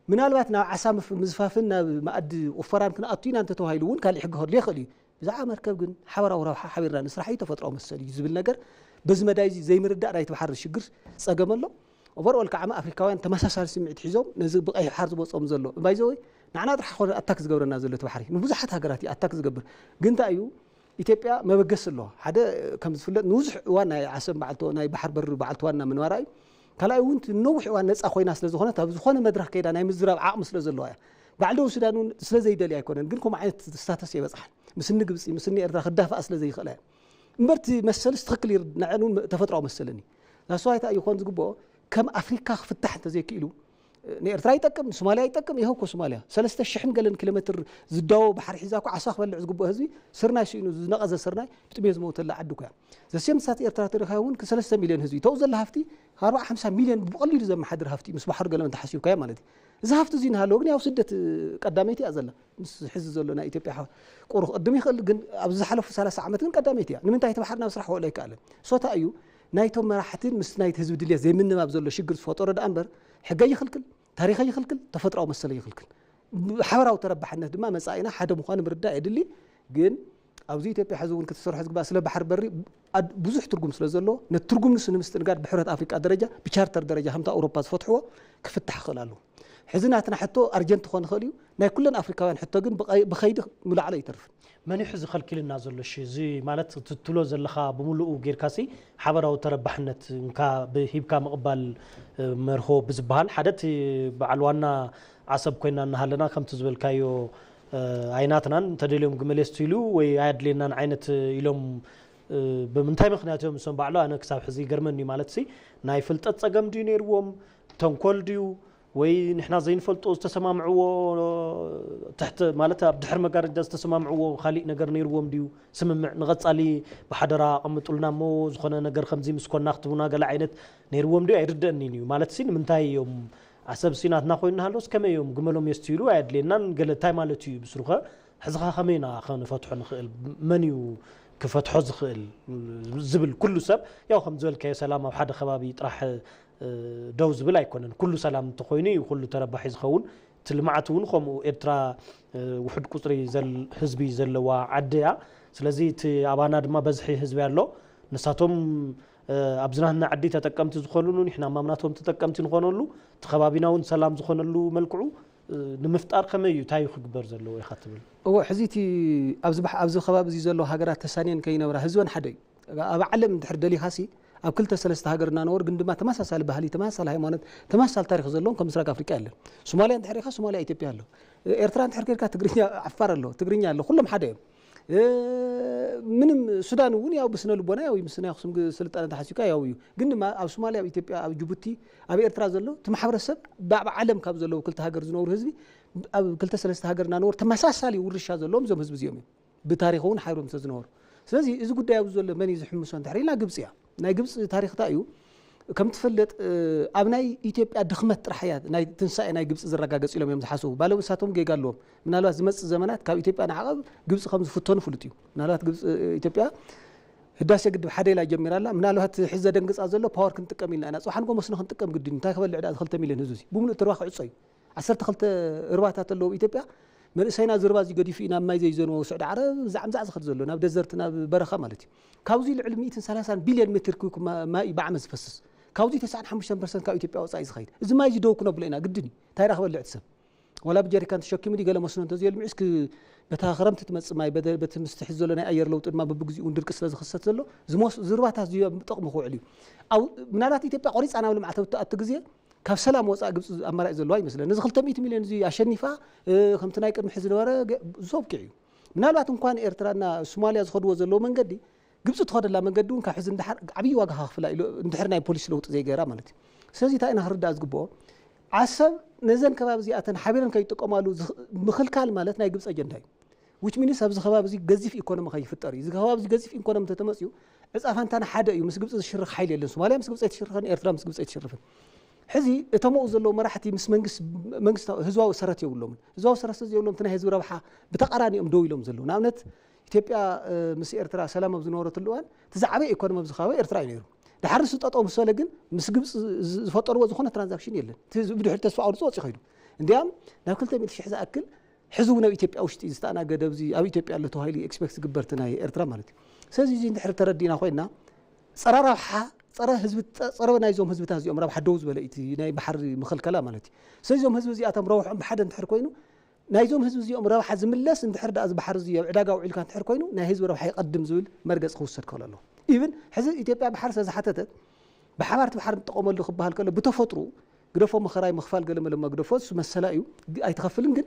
من الوقتنا عسام في مزفافنا ما أد وفران كنا أطينا أنت تهايلون كان يحق هر ليه خلي زعما مركب جن حوار وراح حبيرنا نسرح يتفطروا مسالي زبل نجر بزم دايزي زي مردا رايت بحر الشجر صقم له وبرول كعما أفريقيان تمساسال سمعت حزوم نزل بقى حرز بصوم زلوا بايزوي نعنا راح خور أتاكس جبرنا زلت بحري نبزحت هاجراتي أتاكس جبر جنت أيو إثيوبيا ما بقص له حدا كم تفلت نوزح وانا عسم بعلتو ناي بحر بر بعلتوانا من وراي كلا وانت نوح وانا ناس أخوي ناس لزخونة تبزخونة مدرك كده ناي مزرعة عقمس لزلوا بعده سودانون سلا زي دليل يكون نقولكم عيت ستاتس يبصح مسني قبسي مسني أرد خدافة أصل زي خلاء مرتي مسألة استقل نعنون تفترة مسألني لا سواء يكون زجبوا كم أفريقيا فتحت زي كيلو نيرترا يتكم سوماليا يتكم يهوكو سوماليا 3 شحن قال كيلومتر زداو بحر حزاكو عصاخ بلع زجبوا هذي صرنا شيء نقز صرنا تبيز موت لا عدوك زي سيم سات إرترا ترخاون ك3 مليون هذي توزل هفتي 4-5 مليون بقليل زي ما حدر هفتي مس بحر قال أنت حسيو كيا مالتي زهفت زين هالوجني أو سدت قداميتي أزلا مس حز زلنا إثيوبيا قرخ قدمي خل جن أبز حلف 3 عامات قداميتي من تاي تبحرنا وسرح ولا يكالم صوت أيو نايتهم راحتين مس نايت هزود لي زي من ما بزول شجر فطور الأنبر حجاي خلكل تاريخي خلكل تفترة ومسألة خلكل حوار أو تربح الناس دم مسائنا حدا مخان مردا يدلي جن أوزي إثيوبيا حزون كتسرح حزق بس لبحر بري بزح ترجم سلزلو نترجم نس نمستنقاد بحرة أفريقيا درجة بشارتر درجة همتا أوروبا فتحوا كفتح خلاله حزناتنا حتى أرجنت خون خليو نا كلنا أفريقيين حتى جن بخيد ملا على يترف ما نحز خلك لنا زل الشيء زي مالت تلوز اللخا بملؤ غير كاسي حبروا تربحنت كا بهيب كا مقبل مرهو بزبال حدث بعلوانا عصب كنا نهلنا كم تزبل كايو عيناتنا تدليهم جملستيلو ويعد لنا عينت يلوم بمنتهى مخناتهم سن بعلو أنا كسب حزي جرمني مالتسي نايفلت أتصجم دينيروم تنقل ديو وي نحن زين فلتو استسمعوا تحت مالتها بدحر مقارد داز تسمعوا خالق نجر نيروم ديو سمع نغص علي بحضرة قمت قلنا مو زخنا نجر خمزي مسكون ناخذونا قال عينت نيروم ديو يردني نيو مالتسي منتهى يوم عصب سينات ناخذ نهالوس كم يوم جملهم يستيلو عاد لنا قال تاي مالتي بسرخة حزقها خمينا خان فتحوا نخيل منيو كفتحوا زخيل زبل كله سب يا خمزول كي سلام وحد خبابي راح دوز بلا يكونن كل سلام تخويني وكل تربح يزخون تلمعتون خم إرترا وحد قطري زل حزبي زل وعديا سلازي عبانا دما بزحي حزبي الله نساتهم أبزناهنا عدي تتكمت زخونلو نحنا مامناتهم تتكمت نخونلو تخبابيناون سلام زخونلو ملكعو نمفتار خميو تايو خبر زلو يخاطبل هو حزيتي أبز خباب زي زلو هاجرات تسانين كينا ورا هزوان حدي أبعلم دحر دلي خاسي أو كل تسلسل هاجرنا نور عندما تماسل بهالي تماسل هايمانات تماسل تاريخ زلون كم سرق أفريقيا له سوماليا تحريخها سوماليا إثيوبيا له إيرترا تحريك تجرينيا عفار له تجرينيا له كلهم حدا من السودان وني أو بسنا لبنان أو بسنا يخصم سلطة تحسيكا أو عندما أو سوماليا أو إثيوبيا أو جيبوتي أو إيرترا زلو تمحور السب بعلم كاب زلو كل تهاجر زنور هزبي أو كل تسلسل هاجرنا نور تماسل يورش هذا اللهم زم هزب زيومي بتاريخون حيرهم تزنور سلازي إذا قد يوزل من يزحم مسان تحرير لا جبسيا ناي جبس تاريخ تايو كم تفلت أبناء إثيوبيا دخمت رحيات ناي تنسى ناي جبس زرقا جبس إلهم يمزحسوه بالو ساتهم جي قال لهم من الوقت زمانات كاب إثيوبيا أنا عقب جبس 5 فوتون فلتيو من الوقت جبس إثيوبيا هداش قد حدا لا جمير الله من الوقت حزة دنقص أزله باور كنت كمل أنا صح نقول مسنا كنت كم قدين تاخذ العداد خلت مليون هزوزي بمن ترواح عصي عسرت خلت رباطات اللو إثيوبيا من سينا زربازي قد فينا ما يزيزون وسعد عرب زعم خد زلو ناب دزرتنا برخة مالتي كاوزي العلمية 3 بليون متر كوب ما بعمز فسس كاوزي 95% كاو إثيوبيا وصايز خير إذا ما يجي دوكنا بلينا قدني تاي راح ولا عتسب ولا بجري كانت تشكي مدي قال مسنون تزيل المعسك بتاخرمت تمص ماي بدل بتمستحز لنا اير لو ما ببغزي وندرك سلاز خصت زلو زموس زربات زي طقم خو عليو او منالات إثيوبيا قريص انا ولا معته اتغزي كاف سلام وصا غبص امراء زلوا يمسل نز 200 مليون زي اشنفا خمتنا يقدم حزن ورا زوب كيو منالات انكوان ايرترانا سوماليا زخدو زلو منغدي غبص تخد لا منغدون كحز اندحر عبي واغ خفلا اندحر ناي بوليس لوط زي غيرا مالتي سلازي تا انا هردا ازغبو عسب نزن كباب زي اتن حبيرن كيتقمالو مخلكال مالت ناي غبص اجنداي which means ابز خباب زي غزيف ايكونومي خيفطري زي خباب زي غزيف ايكونومي تتمصيو عصافانتنا حدا ايو مس غبص شرخ حيل يلن سوماليا مس غبص يتشرخن ايرترا مس غبص يتشرفن حزي اتمو زلو مراحتي مس منغس هزواو سرت يولوم هزواو سرت يولوم تنا هزو ربحا بتقرانيهم دو يلوم زلو نامنت ኢትዮጵያ ምስ ኤርትራ ሰላም ኣብ ዝነበረትሉ እዋን ተዛዕበ ኢኮኖሚ ኣብ ዝኸበ ኤርትራ እዩ ነይሩ ድሓርሱ ጠጠው ምስ በለ ግን ምስ ግብፅ ዝፈጠርዎ ዝኾነ ትራንዛክሽን የለን ብድሕሪ ተስፋ ኣውርፆ ወፂ ኸይዱ እንዲያም ናብ 200,000 ዝኣክል ሕዝቡ ናብ ኢትዮጵያ ውሽጢ ዝተኣናገደ ኣብዚ ኣብ ኢትዮጵያ ኣሎ ተባሂሉ ኤክስፔክት ዝግበርቲ ናይ ኤርትራ ማለት እዩ ስለዚ እዚ እንድሕር ተረዲና ኮይና ፀረ ረብሓ ፀረ ህዝቢ ፀረ ናይዞም ህዝብታት እዚኦም ረብሓ ደው ዝበለ እቲ ናይ ባሕሪ ምኽልከላ ማለት እዩ ስለዚ እዞም ህዝቢ እዚኣቶም ረብሖም ብሓደ እንድሕር ኮይኑ نايزوم هزب زيهم ربح زملس انت حرد از بحر زي عداقه وعيل كانت حر كوينو نا هزب ربح يقدم زول مرقص خوسد كلالو ايفن حزب ايثيوبيا بحر زحتت بحبارت بحر تقوملو خبال كله بتفطرو غدفو مخراي مخفال قلم لما غدفوس مسلايو اي تخفلن ግን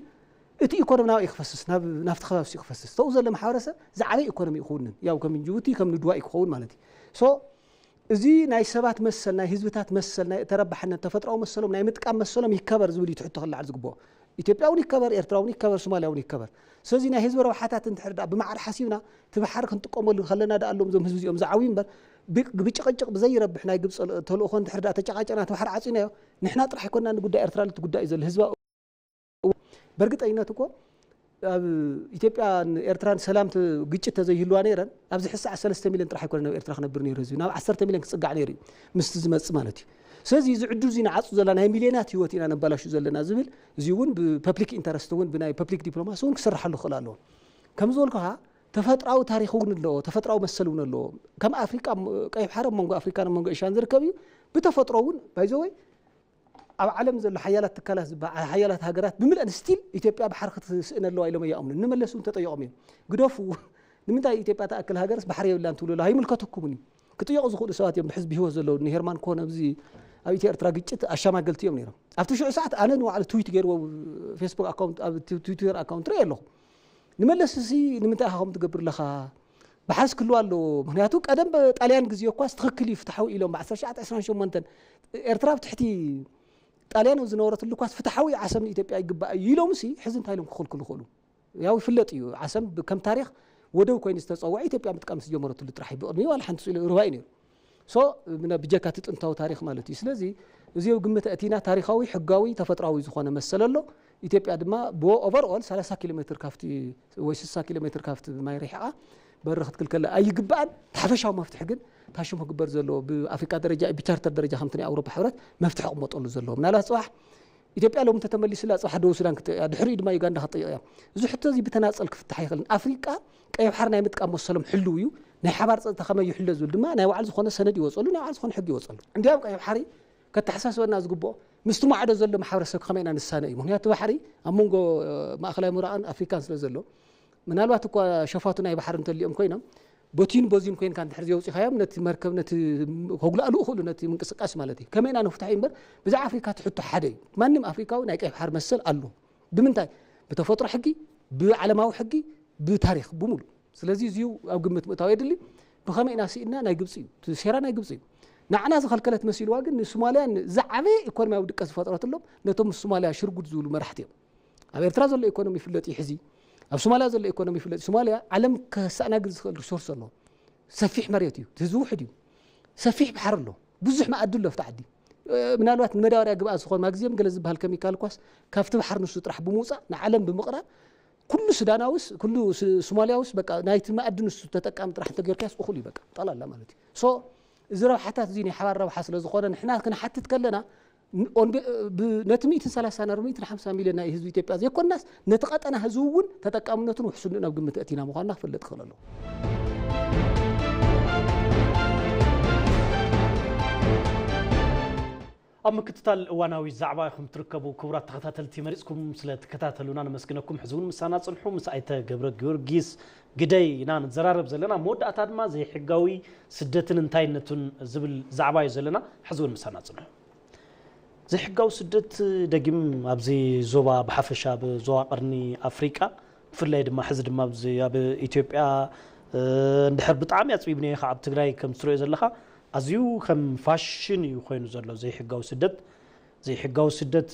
እቲ ኢኮኖሚና ይخفسስ ናፍት خبابس ይخفسس تو زله محاورسه زعبي ኢኮኖሚ ይخونن ያው ከም ጅቡቲ ከም ንድዋ ይخون ማለት ሶ እዚ ናይ ሰባት መሰል ናይ ህዝብታት መሰል ናይ ተረባሕነት ተፈጥሮው መሰሎም ናይ ምጥቃም መሰሎም ይከበር ዝብል ይትሕቶ خلع ዝግቦ ኢትዮጵያውን ይከበር ኤርትራውን ይከበር ሶማሊያውን ይከበር ስለዚህ ናይ ህዝብ ረብሓታት እንትሕርዳ ብማዕር ሓሲብና ትበሓር ክንጥቀመሉ ከለና ዳኣሎም ዞም ህዝብ እዚኦም ዝዓዊ እምበር ብጭቅጭቅ ብዘይረብሕ ናይ ግብፅ ተልእኮ እንትሕርዳ ተጨቃጨና ትበሓር ዓፂናዮ ንሕና ጥራሕ ይኮንና ንጉዳይ ኤርትራ ልትጉዳይ ዘለ ህዝባ በርግጠኝነት እኮ ኣብ ኢትዮጵያ ኤርትራን ሰላም ግጭት ተዘይህልዋ ነይረን ኣብዚ ሕሳዕ 3 ሚልዮን ጥራሕ ይኮንና ኤርትራ ክነብር ነይሩ ህዝቢ ናብ 10 ሚልዮን ክፅጋዕ ነይሩ ምስቲ ዝመጽ ማለት እዩ ስለዚህ ዝዕዱ ዚና ዓጹ ዘለና ሚልዮናት ህይወት ኢና ነባላሹ ዘለና ዝብል እዚ እውን ብፐብሊክ ኢንተረስት እውን ብናይ ፐብሊክ ዲፕሎማሲ እውን ክስራሓሉ ይኽእል ኣለዎ ከም ዝበልኩ ተፈጥራዊ ታሪክ እውን ኣሎ ተፈጥራዊ መሰል እውን ኣሎ ከም ኣፍሪካ ቀይ ባሕሪ መንጎ ኣፍሪካን መንጎ ኤሽያን ዝርከብ እዩ ብተፈጥሮ እውን ባይዘወይ ኣብ ዓለም ዘሎ ሓያላት ትካላት ዝበሃል ሓያላት ሃገራት ብምልአን ስቲል ኢትዮጵያ ባሕሪ ክትስእን ኣለዋ ኢሎም እያምኑ ንመለሱ ተጠይቆም እዮም ግደፉ ንምንታይ ኢትዮጵያ ተኣክል ሃገርስ ባሕሪ የብላን ትብሉ ኣይምልከተኩምን ክጥይቁ ዝኽእሉ ሰባት እዮም ብሕዝቢ ህይወት ዘለዉ ንሄርማን ኮነ ኣብዚ ኣብ ኢትዮ ኤርትራ ግጭት ኣሸማገልቲ እዮም ነይሮም ኣብቲ ሽዑ ሰዓት ኣነ ንባዕሉ ትዊት ገይርዎ ፌስቡክ ኣካውንት ኣብ ትዊተር ኣካውንት ርኢ ኣለኹ ንመለስ እዚ ንምንታይ ኢኻ ትገብር ለኻ ባሕርስ ክህልዎ ኣለዎ ምክንያቱ ቀደም ጣልያን ግዜ እኳስ ትኽክል እዩ ፍትሓዊ ኢሎም ብ1928 ኤርትራ ብትሕቲ ጣልያን ዝነበረትሉ እኳስ ፍትሓዊ ዓሰም ንኢትዮጵያ ይግባእ እዩ ኢሎም ሲ ሕዚ እንታይ ኢሎም ክኽልክሉ ይኽእሉ ያው ይፍለጥ እዩ ዓሰም ከም ታሪክ ወደው ኮይኑ ዝተፀውዐ ኢትዮጵያ ምጥቃም ዝጀመረትሉ ጥራሕ ብቅድሚ ዋላ ሓንቲ ስኢሉ ርባይ ነይሩ ሶ ብጀካ እቲ ጥንታዊ ታሪክ ማለት እዩ ስለዚ እዚው ግምት እቲና ታሪካዊ ሕጋዊ ተፈጥራዊ ዝኾነ መሰል ኣሎ ኢትዮጵያ ድማ ኦቨርኦል 30 ኪሎ ሜትር ካፍቲ ወይ 60 ኪሎ ሜትር ካፍቲ ማይ ሪሕቃ በሪ ክትክልከል ኣይግባእን ሓፈሻዊ መፍትሒ ግን ታሽሙ ክግበር ዘሎ ብኣፍሪካ ደረጃ ብቻርተር ደረጃ ከምቲ ናይ ኣውሮፓ ሕብረት መፍትሒ ክመጠሉ ዘሎ ምናልባት ፅባሕ ኢትዮጵያ ሎም ተተመሊስላ ፅባሕ ደቡብ ሱዳን ክትጥያ ድሕሪ ድማ ዩጋንዳ ክትጥያ እዚ ሕቶ እዚ ብተናፀል ክፍታሕ ይኽእልን ኣፍሪካ ቀይ ባሕሪ ናይ ምጥቃም መሰሎም ሕልው እዩ ናይ ሓባር ፀጥታ ከመይ ይሕለ ዝብል ድማ ናይ ባዕሉ ዝኾነ ሰነድ ይወፀሉ ናይ ባዕሉ ዝኾነ ሕጊ ይወፀሉ እንዲያም ቀይ ባሕሪ ከተሓሳስበና ዝግብኦ ምስቲ ማዕዶ ዘሎ ማሕበረሰብ ከመይ ኢና ንሳነ እዩ ምክንያቱ ባሕሪ ኣብ መንጎ ማእከላዊ ምብራቕን ኣፍሪካን ስለ ዘሎ ምናልባት እኳ ሸፋቱ ናይ ባሕሪ እንተልዮም ኮይኖም ቦቲን ቦዚን ኮይንካ እንድሕር ዘውፂኻዮም ነቲ መርከብ ነቲ ከጉላእሉ ይኽእሉ ነቲ ምንቅስቃስ ማለት እዩ ከመይ ኢና ንፍታሕ እምበር ብዛዕባ ኣፍሪካ ትሕቶ ሓደ እዩ ማንም ኣፍሪካዊ ናይ ቀይ ባሕሪ መሰል ኣሎ ብምንታይ ብተፈጥሮ ሕጊ ብዓለማዊ ሕጊ ብታሪክ ብምሉ ስለዚ እዚኡ ኣብ ግምት ምእታዊ የድሊ ብኸመይ ኢና ስኢና ናይ ግብፂ እዩ ሴራ ናይ ግብፂ እዩ ንዓና ዝኸልከለት መሲልዋ ግን ንሶማልያ ዝዓበየ ኢኮኖሚያዊ ድቀት ዝፈጥረትሎም ነቶም ሶማልያ ሽርጉድ ዝብሉ መራሕቲ እዮም ኣብ ኤርትራ ዘሎ ኢኮኖሚ ይፍለጥ እዩ ሕዚ ኣብ ሶማልያ ዘሎ ኢኮኖሚ ይፍለጥ ሶማልያ ዓለም ከሳእናግድ ዝኽእል ሪሶርስ ኣሎ ሰፊሕ መሬት እዩ ህዝቢ ውሕድ እዩ ሰፊሕ ባሕሪ ኣሎ ብዙሕ ማኣዲ ኣሎ ኣብቲ ዓዲ ምናልባት ንመዳበርያ ግብኣት ዝኾን ማግዝዮም ገለ ዝበሃል ኬሚካል ኳስ ካብቲ ባሕሪ ንሱ ጥራሕ ብምውፃእ ንዓለም ብምቕራብ ኩሉ ሱዳናውስ ኩሉ ሶማልያውስ በቃ ናይቲ ማኣዲ ንሱ ተጠቃሚ ጥራሕ እንተገርካስ እኹል እዩ በቃ ጠላላ ማለት እዩ ሶ እዚ ረብሓታት እዚ ናይ ሓባር ረብሓ ስለ ዝኾነ ንሕና ክንሓትት ከለና ነቲ 130-150 ሚልዮን ናይ ህዝቢ ኢትዮጵያ ዘይኮናስ ነቲ ቀጠና ህዝቢ እውን ተጠቃምነቱን ውሕስኑን ኣብ ግምት እቲና ምዃንና ክፍለጥ ክኽእል ኣለዎ ኣብ ምክትታል እዋናዊ ዛዕባ ኢኹም ትርከቡ ክቡራት ተኸታተልቲ መሪፅኩም ስለ ተከታተሉና ንመስግነኩም ሕዚ እውን ምሳና ፅንሑ ምስ ኣይተ ገብረ ጊዮርጊስ ግደይ ኢና ንዘራረብ ዘለና መወዳእታ ድማ ዘይሕጋዊ ስደትን እንታይነቱን ዝብል ዛዕባ እዩ ዘለና ሕዚ እውን ምሳና ፅንሑ ዘይሕጋዊ ስደት ደጊም ኣብዚ ዞባ ብሓፈሻ ብዞባ ቀርኒ ኣፍሪቃ ብፍላይ ድማ ሕዚ ድማ ኣብ ኢትዮጵያ እንድሕር ብጣዕሚ ኣፅቢብኒ ከዓ ኣብ ትግራይ ከም ትሪኦ ዘለኻ ኣዝዩ ከም ፋሽን እዩ ኮይኑ ዘሎ ዘይሕጋዊ ስደት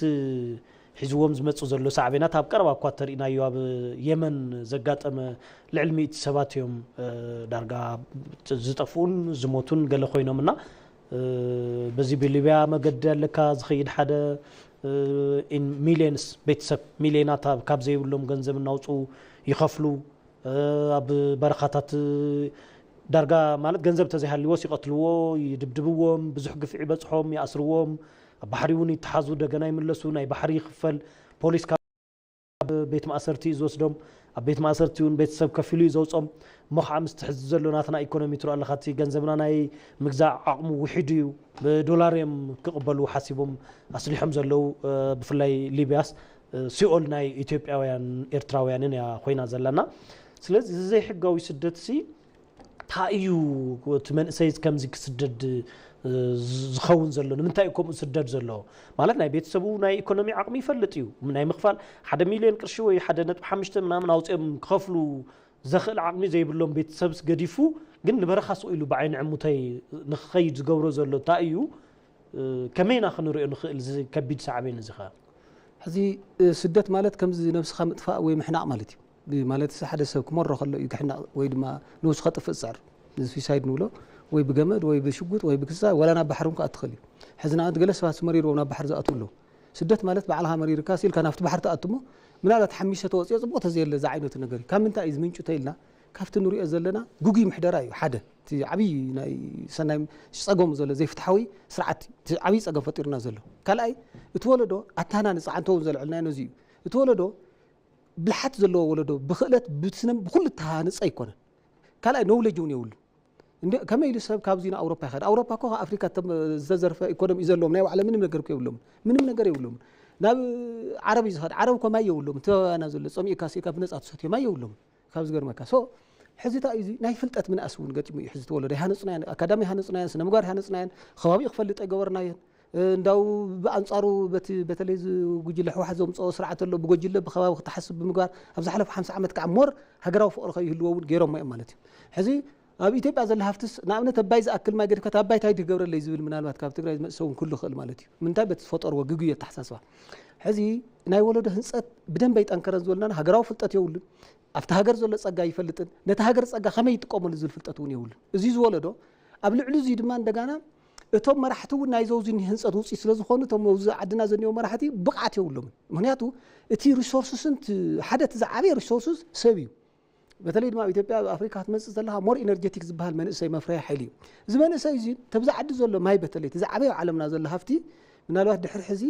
ሒዝዎም ዝመፁ ዘሎ ሳዕቤናት ኣብ ቀረባ እኳ ተሪእናዮ ኣብ የመን ዘጋጠመ ልዕሊ 100 ሰባት እዮም ዳርጋ ዝጠፍኡን ዝሞቱን ገለ ኮይኖምና በዚ ብሊብያ መገዲ ኣለካ ዝኸይድ ሓደ ኢን ሚሊየንስ ቤተሰብ ሚሊዮናት ካብ ዘይብሎም ገንዘብ እናውፁ ይኸፍሉ ኣብ በረኻታት ዳርጋ ማለት ገንዘብ ተዘይሃልዎስ ይቐትልዎ ይድብድብዎም ብዙሕ ግፍዒ ይበፅሖም ይኣስርዎም ኣብ ባሕሪ እውን ይተሓዙ ደገና ይምለሱ ናይ ባሕሪ ይኽፈል ፖሊስ ካብ ቤት ማእሰርቲ ዝወስዶም ኣብ ቤት ማእሰርቲ እውን ቤተሰብ ከፊሉ ዘውፆም እሞ ከዓ ምስ ትሕዚ ዘሎ ናትና ኢኮኖሚ ትርኢ ኣለኻ እቲ ገንዘብና ናይ ምግዛእ ዓቕሙ ውሒድ እዩ ብዶላር እዮም ክቕበሉ ሓሲቦም ኣስሊሖም ዘለው ብፍላይ ሊብያስ ሲኦል ናይ ኢትዮጵያውያን ኤርትራውያንን እያ ኮይና ዘለና ስለዚ ዘይሕጋዊ ስደት ሲ እንታይ እዩ እቲ መንእሰይ ከምዚ ክስደድ ዝኸውን ዘሎ ንምንታይ ከምኡ ስደድ ዘሎ ማለት ናይ ቤተሰቡ ናይ ኢኮኖሚ ዓቕሚ ይፈልጥ እዩ ናይ ምኽፋል 1 ሚልዮን ቅርሺ ወይ 1.5 ምናምን ኣውፅኦም ክኸፍሉ ዘኽእል ዓቕሚ ዘይብሎም ቤተሰብስ ገዲፉ ግን ንበረኻ ስኢሉ ብዓይኒ ዕሙተይ ንኽኸይድ ዝገብሮ ዘሎ እንታይ እዩ ከመይና ክንሪኦ ንኽእል ከቢድ ሳዕቤን እዚ ኸ ሕዚ ስደት ማለት ከምዚ ነብስኻ ምጥፋእ ወይ ምሕናቕ ማለት እዩ ማለት ሓደ ሰብ ክመሮ ከሎ እዩ ክሕናቕ ወይ ድማ ንውስ ከጥፍእ ፃዕር ስዊሳይድ ንብሎ ወይ ብገመድ ወይ ብሽጉጥ ወይ ብክሳ ወላ ናብ ባሕሪ እውን ክኣትኽእል እዩ ሕዚ ንኣብነት ገለ ሰባት መሪሮም ናብ ባሕሪ ዝኣትዉ ኣለዉ ስደት ማለት ባዕልኻ መሪርካ ሲልካ ናብቲ ባሕሪ ተኣትሞ ምናልባት ሓሚሽተ ተወፅኦ ፅቡቅ ተዘየለ ዛ ዓይነት ነገር እዩ ካብ ምንታይ እዩ ዝምንጩ ተኢልና ካብቲ ንሪኦ ዘለና ጉጉይ ምሕደራ እዩ ሓደ እቲ ዓብይ ናይ ሰናይ ፀገሙ ዘሎ ዘይፍትሓዊ ስርዓት ዓብይ ፀገም ፈጢሩና ዘሎ ካልኣይ እቲ ወለዶ ኣታና ንፃዓንተውን ዘልዕልና ነዚ እዩ እቲ ወለዶ ብልሓት ዘለዎ ወለዶ ብኽእለት ብስነም ብኩሉ ተሃንፀ ኣይኮነን ካልኣይ ኖውሌጅ እውን የብሉ ከመይ ኢሉ ሰብ ካብዚ ና ኣውሮፓ ይኸድ ኣውሮፓ ኮ ኣፍሪካ ዝተዘርፈ ኢኮኖሚ ዘለዎም ናይ ባዕሎም ምንም ነገር የብሎም ምንም ነገር የብሎም ናብ ዓረብ ዝኸድ ዓረብ ኮ ማይ የብሎም ተባና ዘሎ ጾሚኢካ ሲካ ብነጻ ትሰትዮ ማይ የብሎም ካብ ዝገርመካ ሶ ሕዚታ እዚ ናይ ፍልጠት ምን ኣስውን ገጢሙ እዩ ሕዚ ተወለደ ሃነጽናያን ኣካዳሚ ሃነጽናያን ስነ ምግባር ሃነጽናያን ከባቢ ክፈልጥ ይገበርናየን እንዳው በአንጻሩ በተለይ ጉጅለ ሕወሓት ዘምጽኦ ስርዓት ኣሎ ብጉጅለ በኸባቢ ክትሓስብ ብምግባር ኣብ ዝሓለፈ 50 ዓመት ከዓ ሞር ሃገራዊ ፍቅሪ ከይህልዎውን ገይሮም እዮም ማለት እዩ ሕዚ ኣብ ኢትዮጵያ ዘለ ሃፍትስ ንኣብነት ኣባይ ዝኣክል ማይ ገድካ ኣባይ ታይ ትገብረለይ ዝብል ምናልባት ካብ ትግራይ ዝመጽውን ኩሉ ክእል ማለት እዩ ምንታይ በተፈጠርዎ ግግየ ተሓሳስባ ሕዚ ናይ ወለዶ ህንጸት ብደንብ ይጠንከረን ዝበልና ሃገራዊ ፍልጠት የውልን ኣብቲ ሃገር ዘሎ ጸጋ ይፈልጥን ነቲ ሃገር ጸጋ ከመይ ይጥቀመሉ ዝብል ፍልጠት እውን የውልን እዚ ዝወለዶ ኣብ ልዕሊ እዚ ድማ እንደገና እቶም መራሕቲ እውን ናይ ዘውዝን ህንጸት ውፅኢት ስለ ዝኾኑ እቶም ውዝ ዓድና ዘኒዮ መራሕቲ ብቕዓት የብሎምን ምክንያቱ እቲ ሪሶርስስን ሓደ ትዛዓበየ ሪሶርስስ ሰብ እዩ በተለይ ድማ ኢትዮጵያ ኣፍሪካ ክትመጽእ ዘለካ ሞር ኢነርጀቲክ ዝበሃል መንእሰይ መፍረያ ሓይሊ እዩ እዚ መንእሰይ እዚ ተብዛ ዓዲ ዘሎ ማይ በተለይ ትዛዓበየ ዓለምና ዘሎ ሃፍቲ ምናልባት ድሕሪ ሕዚ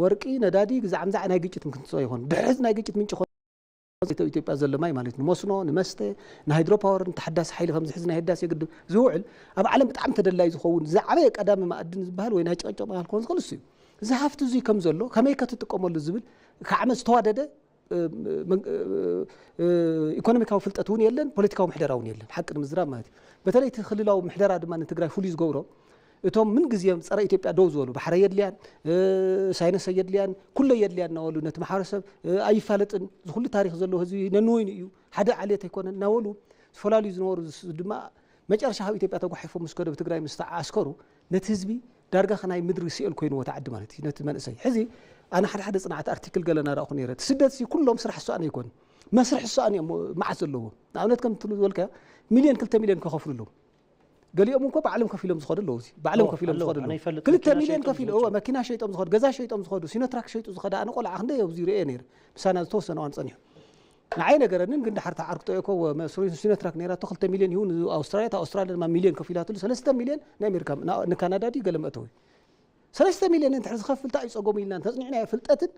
ወርቂ ነዳዲ ግዛዕምዛዕ ናይ ግጭት ምክንጽኦ ይኾን ድሕሪ ሕዚ ናይ ግጭት ምንጭ ኢትዮጵያ ዘሎ ማይ ማለት ንመስኖ ንመስተ ንሃይድሮ ፓወር ንተሓዳሲ ሓይሊ ከም ዝሕዝ ናይ ህዳሴ ግድብ ዝውዕል ኣብ ዓለም ብጣዕሚ ተደላይ ዝኸውን ዝዓበየ ቀዳሚ ማዕድን ዝበሃል ወይ ናይ ጨቀጨ ማል ኮን ዝኽእል እዩ እዚ ሃፍቲ እዚ ከም ዘሎ ከመይ ከትጥቀመሉ ዝብል ከዓመት ዝተዋደደ ኢኮኖሚካዊ ፍልጠት እውን የለን ፖለቲካዊ ምሕደራ እውን የለን ሓቂ ንምዝራብ ማለት እዩ በተለይ ክልላዊ ምሕደራ ድማ ንትግራይ ፍሉይ ዝገብሮ እቶም ምን ግዜም ፀረ ኢትዮጵያ ደው ዝበሉ ባሕረ የድልያን ሳይነስ የድልያን ኩለ የድልያን ናወሉ ነቲ ማሕበረሰብ ኣይፋለጥን ዝኩሉ ታሪክ ዘለዎ ህዝቢ ነንወይኑ እዩ ሓደ ዓልየት ኣይኮነን ናወሉ ዝፈላለዩ ዝነበሩ ድማ መጨረሻ ካብ ኢትዮጵያ ተጓሒፎም ምስ ከደ ብትግራይ ምስ ተዓስከሩ ነቲ ህዝቢ ዳርጋ ከናይ ምድሪ ሲእል ኮይኑዎ ተዓዲ ማለት እዩ ነቲ መንእሰይ ሕዚ ኣነ ሓደ ጽናዓት ኣርቲክል ገለና ራእኹ ነይረ ስደት ሲ ኩሎም ስራሕ ሰኣነ ይኮን መስርሕ ሰኣነ ማዓት ዘለዎ ንኣብነት ከም ትሉ ዝበልካ ሚልዮን 2 ሚልዮን ከኸፍሉሎም ገሊኦም እንኳ ባዕሎም ከፊሎም ዝኸዱ ኣለዉ እዚ ባዕሎም ከፊሎም ዝኸዱ ኣለዉ 2 ሚልዮን ከፊሎ መኪና ሸይጦም ዝኸዱ ገዛ ሸይጦም ዝኸዱ ሲኖትራክ ሸይጡ ዝኸዳ ኣነ ቆልዓ ክንደይ ኣብዚ ርአ ነይረ ምሳና ዝተወሰነ ዋን ፀኒሑ ንዓይ ነገረንን ግን ድሓር ተዓርክቶ እኮ ሲኖትራክ ነይራቶ 2 ሚልዮን ይሁን ኣውስትራልያ ድማ ሚልዮን ከፊላትሉ 3 ሚልዮን ናይ ኣሜሪካ ንካናዳ ዲ ገለ መእተዊ 3 ሚልዮን እንድሕር ዝኸፍል ታ ይፀጎም ኢልና ተጽኒዕና ፍልጠትን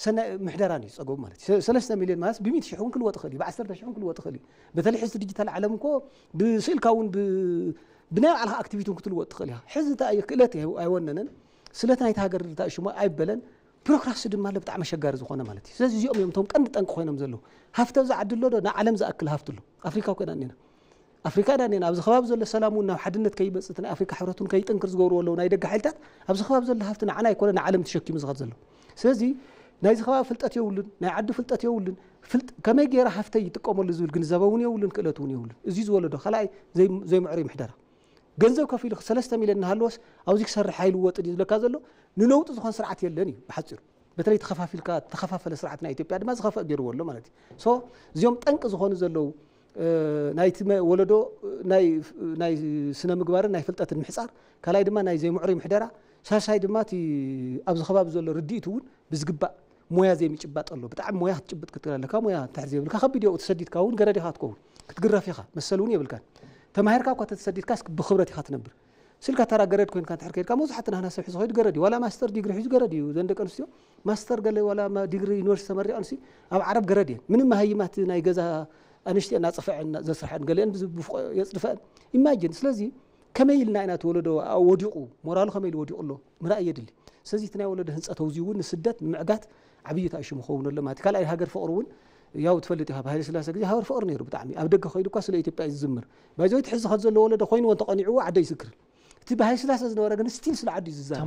ሰነ ምሕደራን ይፀጎም ማለት 3 ሚልዮን ማለት ብ100 ሺህ እውን ክልወጥ ኽእል ብ10 ሺህ እውን ክልወጥ ኽእል በተለይ ሕዚ ዲጂታል ዓለም እኮ ብስልካ እውን ብናይ ባዕልኻ ኣክቲቪቲ ክትልወጥ ትኽእል ኢኻ ሕዚ ታ ክእለት ኣይወነነን ስለቲ ናይቲ ሃገር ታእሽሞ ኣይበለን ቢሮክራሲ ድማ ብጣዕሚ ኣሸጋሪ ዝኾነ ማለት እዩ ስለዚ እዚኦም እዮም እቶም ቀንዲ ጠንቂ ኮይኖም ዘለዉ ሃፍቲ ኣብዛ ዓዲ ኣሎ ዶ ንዓለም ዝኣክል ሃፍቲ ኣሎ ኣፍሪካ ኮይና እኒና ኣፍሪካ ዳኒና ኣብዚ ከባቢ ዘሎ ሰላም እውን ናብ ሓድነት ከይበፅት ናይ ኣፍሪካ ሕብረት እውን ከይጥንክር ዝገብርዎ ኣለዉ ናይ ደገ ሓይልታት ኣብዚ ከባቢ ዘሎ ሃፍቲ ንዓና ኣይኮነ ንዓለም ተሸኪሙ ዝኸድ ዘሎ ስለዚ ናይዚ ከባቢ ፍልጠት የብሉን ናይ ዓዲ ፍልጠት የብሉን ከመይ ገይራ ሃፍተይ ይጥቀመሉ ዝብል ግንዛበ እውን የብሉን ክእለት እውን የብሉን እዚ ዝበሎ ዶ ካልኣይ ዘይምዕሩ ምሕደራ ገንዘብ ከፊሉ 3 ሚልዮን ንሃልወስ ኣብዚ ክሰርሕ ሓይሉ ወጥን እዩ ዝለካ ዘሎ ንለውጢ ዝኾን ስርዓት የለን እዩ ብሓፂሩ በተለይ ተኸፋፊልካ ተኸፋፈለ ስርዓት ናይ ኢትዮጵያ ድማ ዝኸፍእ ገይርዎ ኣሎ ማለት እዩ ሶ እዚኦም ጠንቂ ዝኾኑ ዘለዉ ናይቲ ወለዶ ናይ ስነ ምግባርን ናይ ፍልጠትን ምሕፃር ካልኣይ ድማ ናይ ዘይምዕሩ ምሕደራ ሳሳይ ድማ እቲ ኣብዚ ከባቢ ዘሎ ርዲኢት እውን ብዝግባእ ሞያ ዘይምጭባጥ ኣሎ ብጣዕሚ ሞያ ክትጭብጥ ክትክእል ኣለካ ሞያ ትሕዚ የብልካ ከቢድ እዩ ተሰዲድካ እውን ገረዲኻ ትከውን ክትግረፍ ኢኻ መሰል እውን የብልካን ተማሂርካ እኳ ተሰዲድካስ ብኽብረት ኢኻ ትነብር ስልካ ተራ ገረድ ኮይንካ እንድሕር ከይድካ መብዛሕትኡ ናህና ሰብ ሒዙ ኸይዱ ገረድ እዩ ዋላ ማስተር ዲግሪ ሒዙ ገረድ እዩ ዘን ደቂ ኣንስትዮ ማስተር ገለ ዋላ ዲግሪ ዩኒቨርሲቲ ተመሪቐን ኣብ ዓረብ ገረድ እየን ምንም መሃይማት ናይ ገዛ ኣንሽቲ እናፅፍዐን ዘስርሐን ገሊአን የፅድፈአን ኢማጅን ስለዚ ከመይ ኢልና ኢና ተወለዶ ወዲቑ ሞራሉ ከመይ ኢሉ ወዲቑ ኣሎ ምርኣይ የድሊ ስለዚ እቲ ናይ ወለዶ ህንፀት ተውዚኡ እውን ንስደት ንምዕጋት ዓብዪ ተኣሽሙ ክኸውን ኣሎ ማለት ካልኣይ ሃገር ፍቕሪ እውን ያው ትፈልጥ ኢኻ ብሃይለ ስላሴ ግዜ ሃገር ፍቕሪ ነይሩ ብጣዕሚ ኣብ ደገ ኸይዱ እኳ ስለ ኢትዮጵያ እዩ ዝዝምር ባይዘይ ትሕዚ ኸ ዘሎ ወለዶ ኮይኑዎ ተቐኒዕዎ ዓደ ይስክር እቲ ብሃይለ ስላሴ ዝነበረ ግን ስቲል ስለ ዓዲ እዩ ዝዛረብ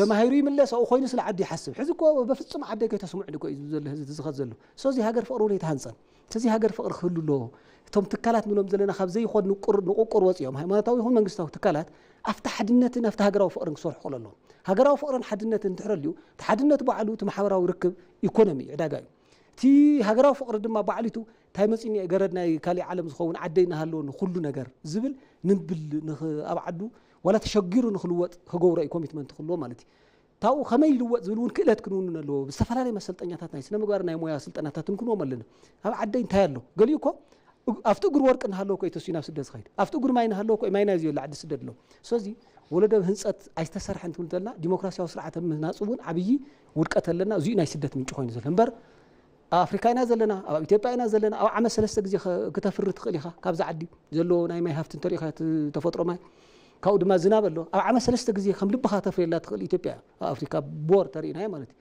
ተማሂሩ ይምለስ ኣብኡ ኮይኑ ስለ ዓዲ ይሓስብ ሕዚ እኮ በፍጹም ዓደ ከይተስሙዕ ድኮ እዩ ዘሎ ህዝቢ ዝኸድ ዘሎ ስለዚ ሃገር ፍቕሪ እውን የተሃንፀን ስለዚ ሃገር ፍቕሪ ክህሉ ኣለዎ እቶም ትካላት ንብሎም ዘለና ካብ ዘይኮን ንቁቁር ወፂኦም ሃይማኖታዊ ይኹን መንግስታዊ ትካላት ኣብቲ ሓድነትን ኣብቲ ሃገራዊ ፍቕርን ክሰርሑ ክእሉ ኣለዎም ሃገራዊ ፍቕርን ሓድነትን እንድሕረልዩ እቲ ሓድነት ባዕሉ እቲ ማሕበራዊ ርክብ ኢኮኖሚ ዕዳጋ እዩ እቲ ሃገራዊ ፍቕሪ ድማ ባዕሊቱ እንታይ መፂኒ ገረድ ናይ ካሊእ ዓለም ዝኸውን ዓደይ ናሃለዎ ንኩሉ ነገር ዝብል ንብል ኣብ ዓዱ ዋላ ተሸጊሩ ንክልወጥ ክገብሮ እዩ ኮሚትመንት ክህልዎ ማለት እዩ ታብኡ ከመይ ይልወጥ ዝብል እውን ክእለት ክንውንን ኣለዎ ብዝተፈላለየ መሰልጠኛታት ናይ ስነ ምግባር ናይ ሞያ ስልጠናታት ክንክንዎም ኣለና ኣብ ዓደይ እንታይ ኣሎ ገሊኡ እኮ ኣብቲ እግሪ ወርቂ ናሃለዎ ኮ ተሲኡ ናብ ስደት ዝኸይድ ኣብቲ እግሪ ማይ ናሃለዎ ኮ ማይ ናይ ዝየሉ ዓዲ ስደት ኣሎ ስለዚ ወለዶ ህንፀት ኣይተሰርሐን ትብል ዘለና ዲሞክራሲያዊ ስርዓት ምህናፅ እውን ዓብዪ ውድቀት ኣለና እዚኡ ናይ ስደት ምንጭ ኮይኑ ዘሎ እምበር أفريقيا زلنا أو إثيوبيا زلنا أو عام 3 جزء كتفرت خليها كابز عدي زلوا ناي ما يهفتن طريقة تفطروا ما كاود ما زناب له أو عام 3 جزء خم لبها تفريق لا تخل إثيوبيا أفريقيا بور ترين هاي مالتي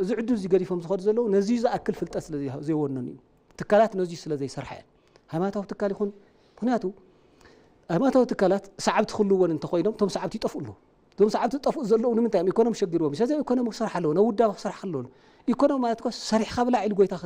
زعدوا زي قريفهم زخد زلوا نزيز أكل في التأصل زي ونني تكالات نزيز سلا زي سرحان هما تاو تكال يكون هناتو هما تاو تكالات صعب تخلوا ون انت خوينهم تم صعب تطفوا له تم صعب تطفوا زلوا من تايم يكونوا مشجروا مش هذا يكونوا صرح له نودا صرح له يكونوا ما تكوس صريح خبلا عيل قويتا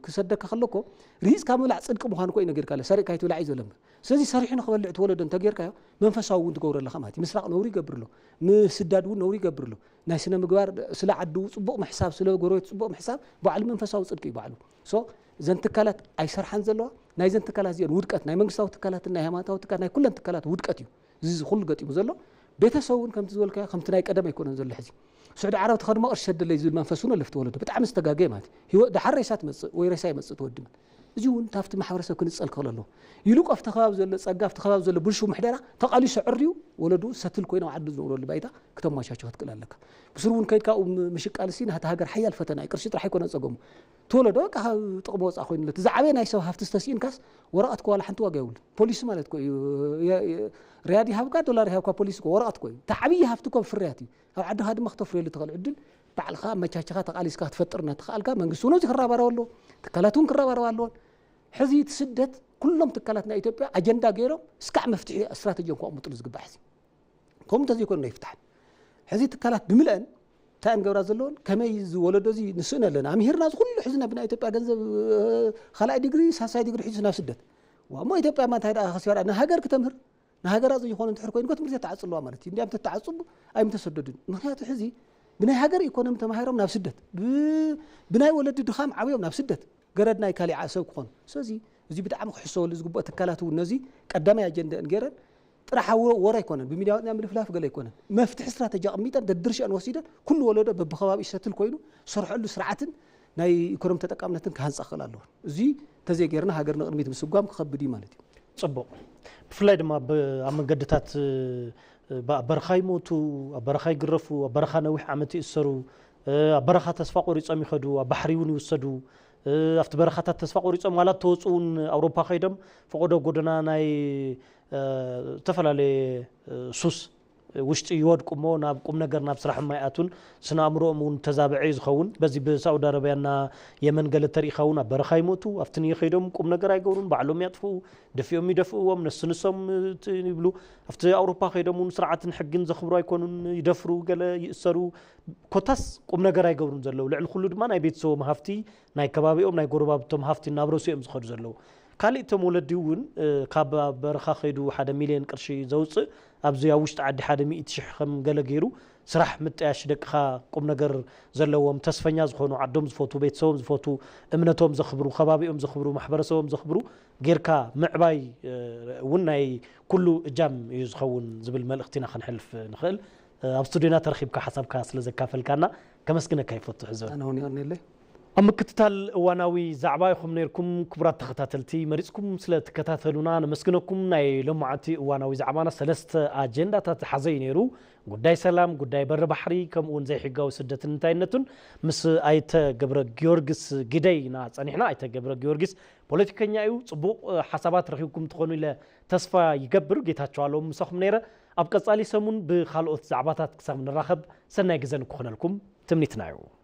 كسدك خلكو ريس كامل صدق مخان كو ينغير كاله سريق كايتو لا عيزو لم سلازي صريح نو خبل تولد انت غير كايو منفساو انت غور له خماتي مسراق نوري يقبر له مسداد نوري يقبر له ناي سنه مغبار سلا عدو صبق محساب سلا غرويت صبق محساب بعل منفساو صدق يبعلو سو زنت كالات اي سرحان زلوا ناي زنت كالات زين ودقت ناي منغستاو تكالات ناي هاماتاو تكالات ناي كلن تكالات ودقت يو زي كل قطيم زلو بيتسون كم تزول كا خمت ناي قدم يكون زل حزي سعود عرب تخدمه ارشد اللي يزول منفسونه لفت ولده بتاع مستقاقي مات هو ده حريسات مص وي ريساي مص تودم እዚውን ታፍቲ ማሕበረሰብ ክንጽል ከለሎ ይሉቅ afta ከባብ ዘሎ ጸጋፍ ተኸባብ ዘሎ ብልሹ ምሕደራ ተቃሊ ሰዕርዩ ወለዱ ሰትል ኮይና ዓዱ ዝነብረሉ ባይታ ከተማቻቸው ትክላለካ ብስሩን ከይድካ ምሽቃልሲ ናታ ሃገር ሓያል ፈተና ይቅርሽ ጥራሕ ይኮነ ጸገሙ ተወለዶ ካ ጥቅሞ ወጻ ኮይኑለት ዛዕበ ናይ ሰብ ሃፍቲ ተሲንካስ ወረቀት ከዋላ ሓንቲ ዋጋ ይውል ፖሊስ ማለት ኮይ ሪያዲ ሃብካ ዶላር ሃብካ ፖሊስ ኮ ወረቀት ኮይ ተዓብይ ሃፍቲ ኮ ፍርያት ኣብ ዓድኻ ድማ ክተፍርየሉ ትኽእል ዕድል ባዕልኻ መቻቻኻ ተቃሊስካ ትፈጥርና ትኽአልካ መንግስቱ ነው ዝክራባረወሎ ተካላቱን ክራባረዋሎ ሕዚ ትስደት ኩሎም ተካላትና ኢትዮጵያ አጀንዳ ገይሮም እስካዕ መፍትሒ استراتيجي እንኳን ዝግባሕ ከም ተዚኮን ነው ይፍታሕ ሕዚ ተካላት ብምልአን ታን ገብራ ዘለውን ከመይ ዝወለዶዚ ንስእነ ለና አምሂርና ዝኩሉ ሕዝና ብና ኢትዮጵያ ገንዘብ خلای ዲግሪ ሳሳይ ዲግሪ ሕዝና ስደት ወሞ ኢትዮጵያ ማንታ ሄዳ خسيራ ንሃገር ከተምህር ንሃገራ ዝይኾን እንትሕር ኮይኑ ትምህርት ተዓጽልዋ ማለት እንዲያም ተዓጽቡ አይም ተሰደድን ምክንያቱ ሕዚ ብናይ ሃገር ኢኮኖሚ ተማሂሮም ናብ ስደት ብናይ ወለድ ድኻም ዓብዮም ናብ ስደት ገረድናይ ካሊዓ ሰብ ክኾን ስለዚ እዚ ብጣዕሚ ክሕሰበሉ ዝግባእ ተካላቱ ነዚ ቀዳማይ አጀንዳ እንገረን ጥራሕ ወራ ይኮነን በሚዲያውና ምልፍላፍ ገለ ይኮነን መፍትሕ استراتيجي ቀሚጠን ደድርሽን ወሲደን ኩሉ ወለዶ በብኸባቢ ሰትል ኮይኑ ሰርሐሉ ስርዓትን ናይ ኢኮኖሚ ተጠቃምነትን ካንጻኸል ኣለዎ እዚ ተዘገርና ሃገርና ቅድሚት ምስጓም ክኸብድ ማለት እዩ ጽቡቅ ብፍላይ ድማ ኣብ በረኻይ ሞቱ በረኻይ ግረፉ በረኻ ነዊሕ ዓመት ይእሰሩ በረኻ ተስፋ ቆሪጾም ይኸዱ ባሕሪውን ይወሰዱ afte በረኻታት ተስፋ ቆሪጾም ማለት ተወጹን አውሮፓ ኸይደም ፈቆዶ ጎደና ናይ ተፈላለ ሱስ ውሽጢ ይወድቁሞ ናብ ቁም ነገር ናብ ስራሕ ማይአቱን ስናምሮሙን ተዛብዒ ዝኸውን በዚ በሳውዲ አረቢያና የመን ገለ ተሪኻውን በረኻይ ሞቱ አፍትኒ ኸይደም ቁም ነገር አይገሩን ባዕሎም ያጥፉ ደፊኦም ይደፍኡዎም ነስንሶም ይብሉ afte አውሮፓ ኸይደሙን ስርዓትን ሕግን ዘኽብሩ አይኮኑን ይደፍሩ ገለ ይእሰሩ ኮታስ ቁም ነገር አይገሩን ዘለው ልዕል ኩሉ ድማ ናይ ቤተሰቦም ሃፍቲ ናይ ከባቢኦም ናይ ጎረባብቶም ሃፍቲ ናብረሲኦም ዝኸዱ ዘለው ካልእቶም ወለዲውን ካብ በረኻ ኸይዱ 1 ሚሊዮን ቅርሺ ዘውፅእ ኣብዚ ውሽጢ ዓዲ 100,000 ከም ገለ ገይሩ ስራሕ ምጥያሽ ደቅኻ ቁም ነገር ዘለዎም ተስፈኛ ዝኾኑ ዓዶም ዝፈቱ ቤተሰቦም ዝፈቱ እምነቶም ዘኽብሩ ከባቢኦም ዘኽብሩ ማሕበረሰቦም ዘኽብሩ ጌርካ ምዕባይ ውናይ ኩሉ እጃም እዩ ዝኸውን ዝብል መልእኽቲና ክንሕልፍ ንኽእል ኣብ ስቱዲዮና ተረኺብካ ሓሳብካ ስለ ዘካፈልካና ከመስግነካ ይፈትሕ ዘ ኣነ ሆነ ያርነለይ أمكتتال واناوي زعبايكم نيركم كبرات تختاتلتي مريسكم سلت كتاتلونا نمسكنكم ناي لمعتي واناوي زعبانا سلست أجندة تحزين يرو قداي سلام قداي بر بحري كم ون زي حقاو سدة نتاينتون مس آيت جبر جيورجس جداي ناس أنا إحنا آيت جبر جيورجس بوليتيكيا يو صبوق حسابات رخيكم تكونوا إلى تصفى يجبر جيتها شوالهم مسخم نيرة أبقى صالي سمون بخلقة زعباتات كسام نراخب سنة جزن كخنا لكم تمنيتنايو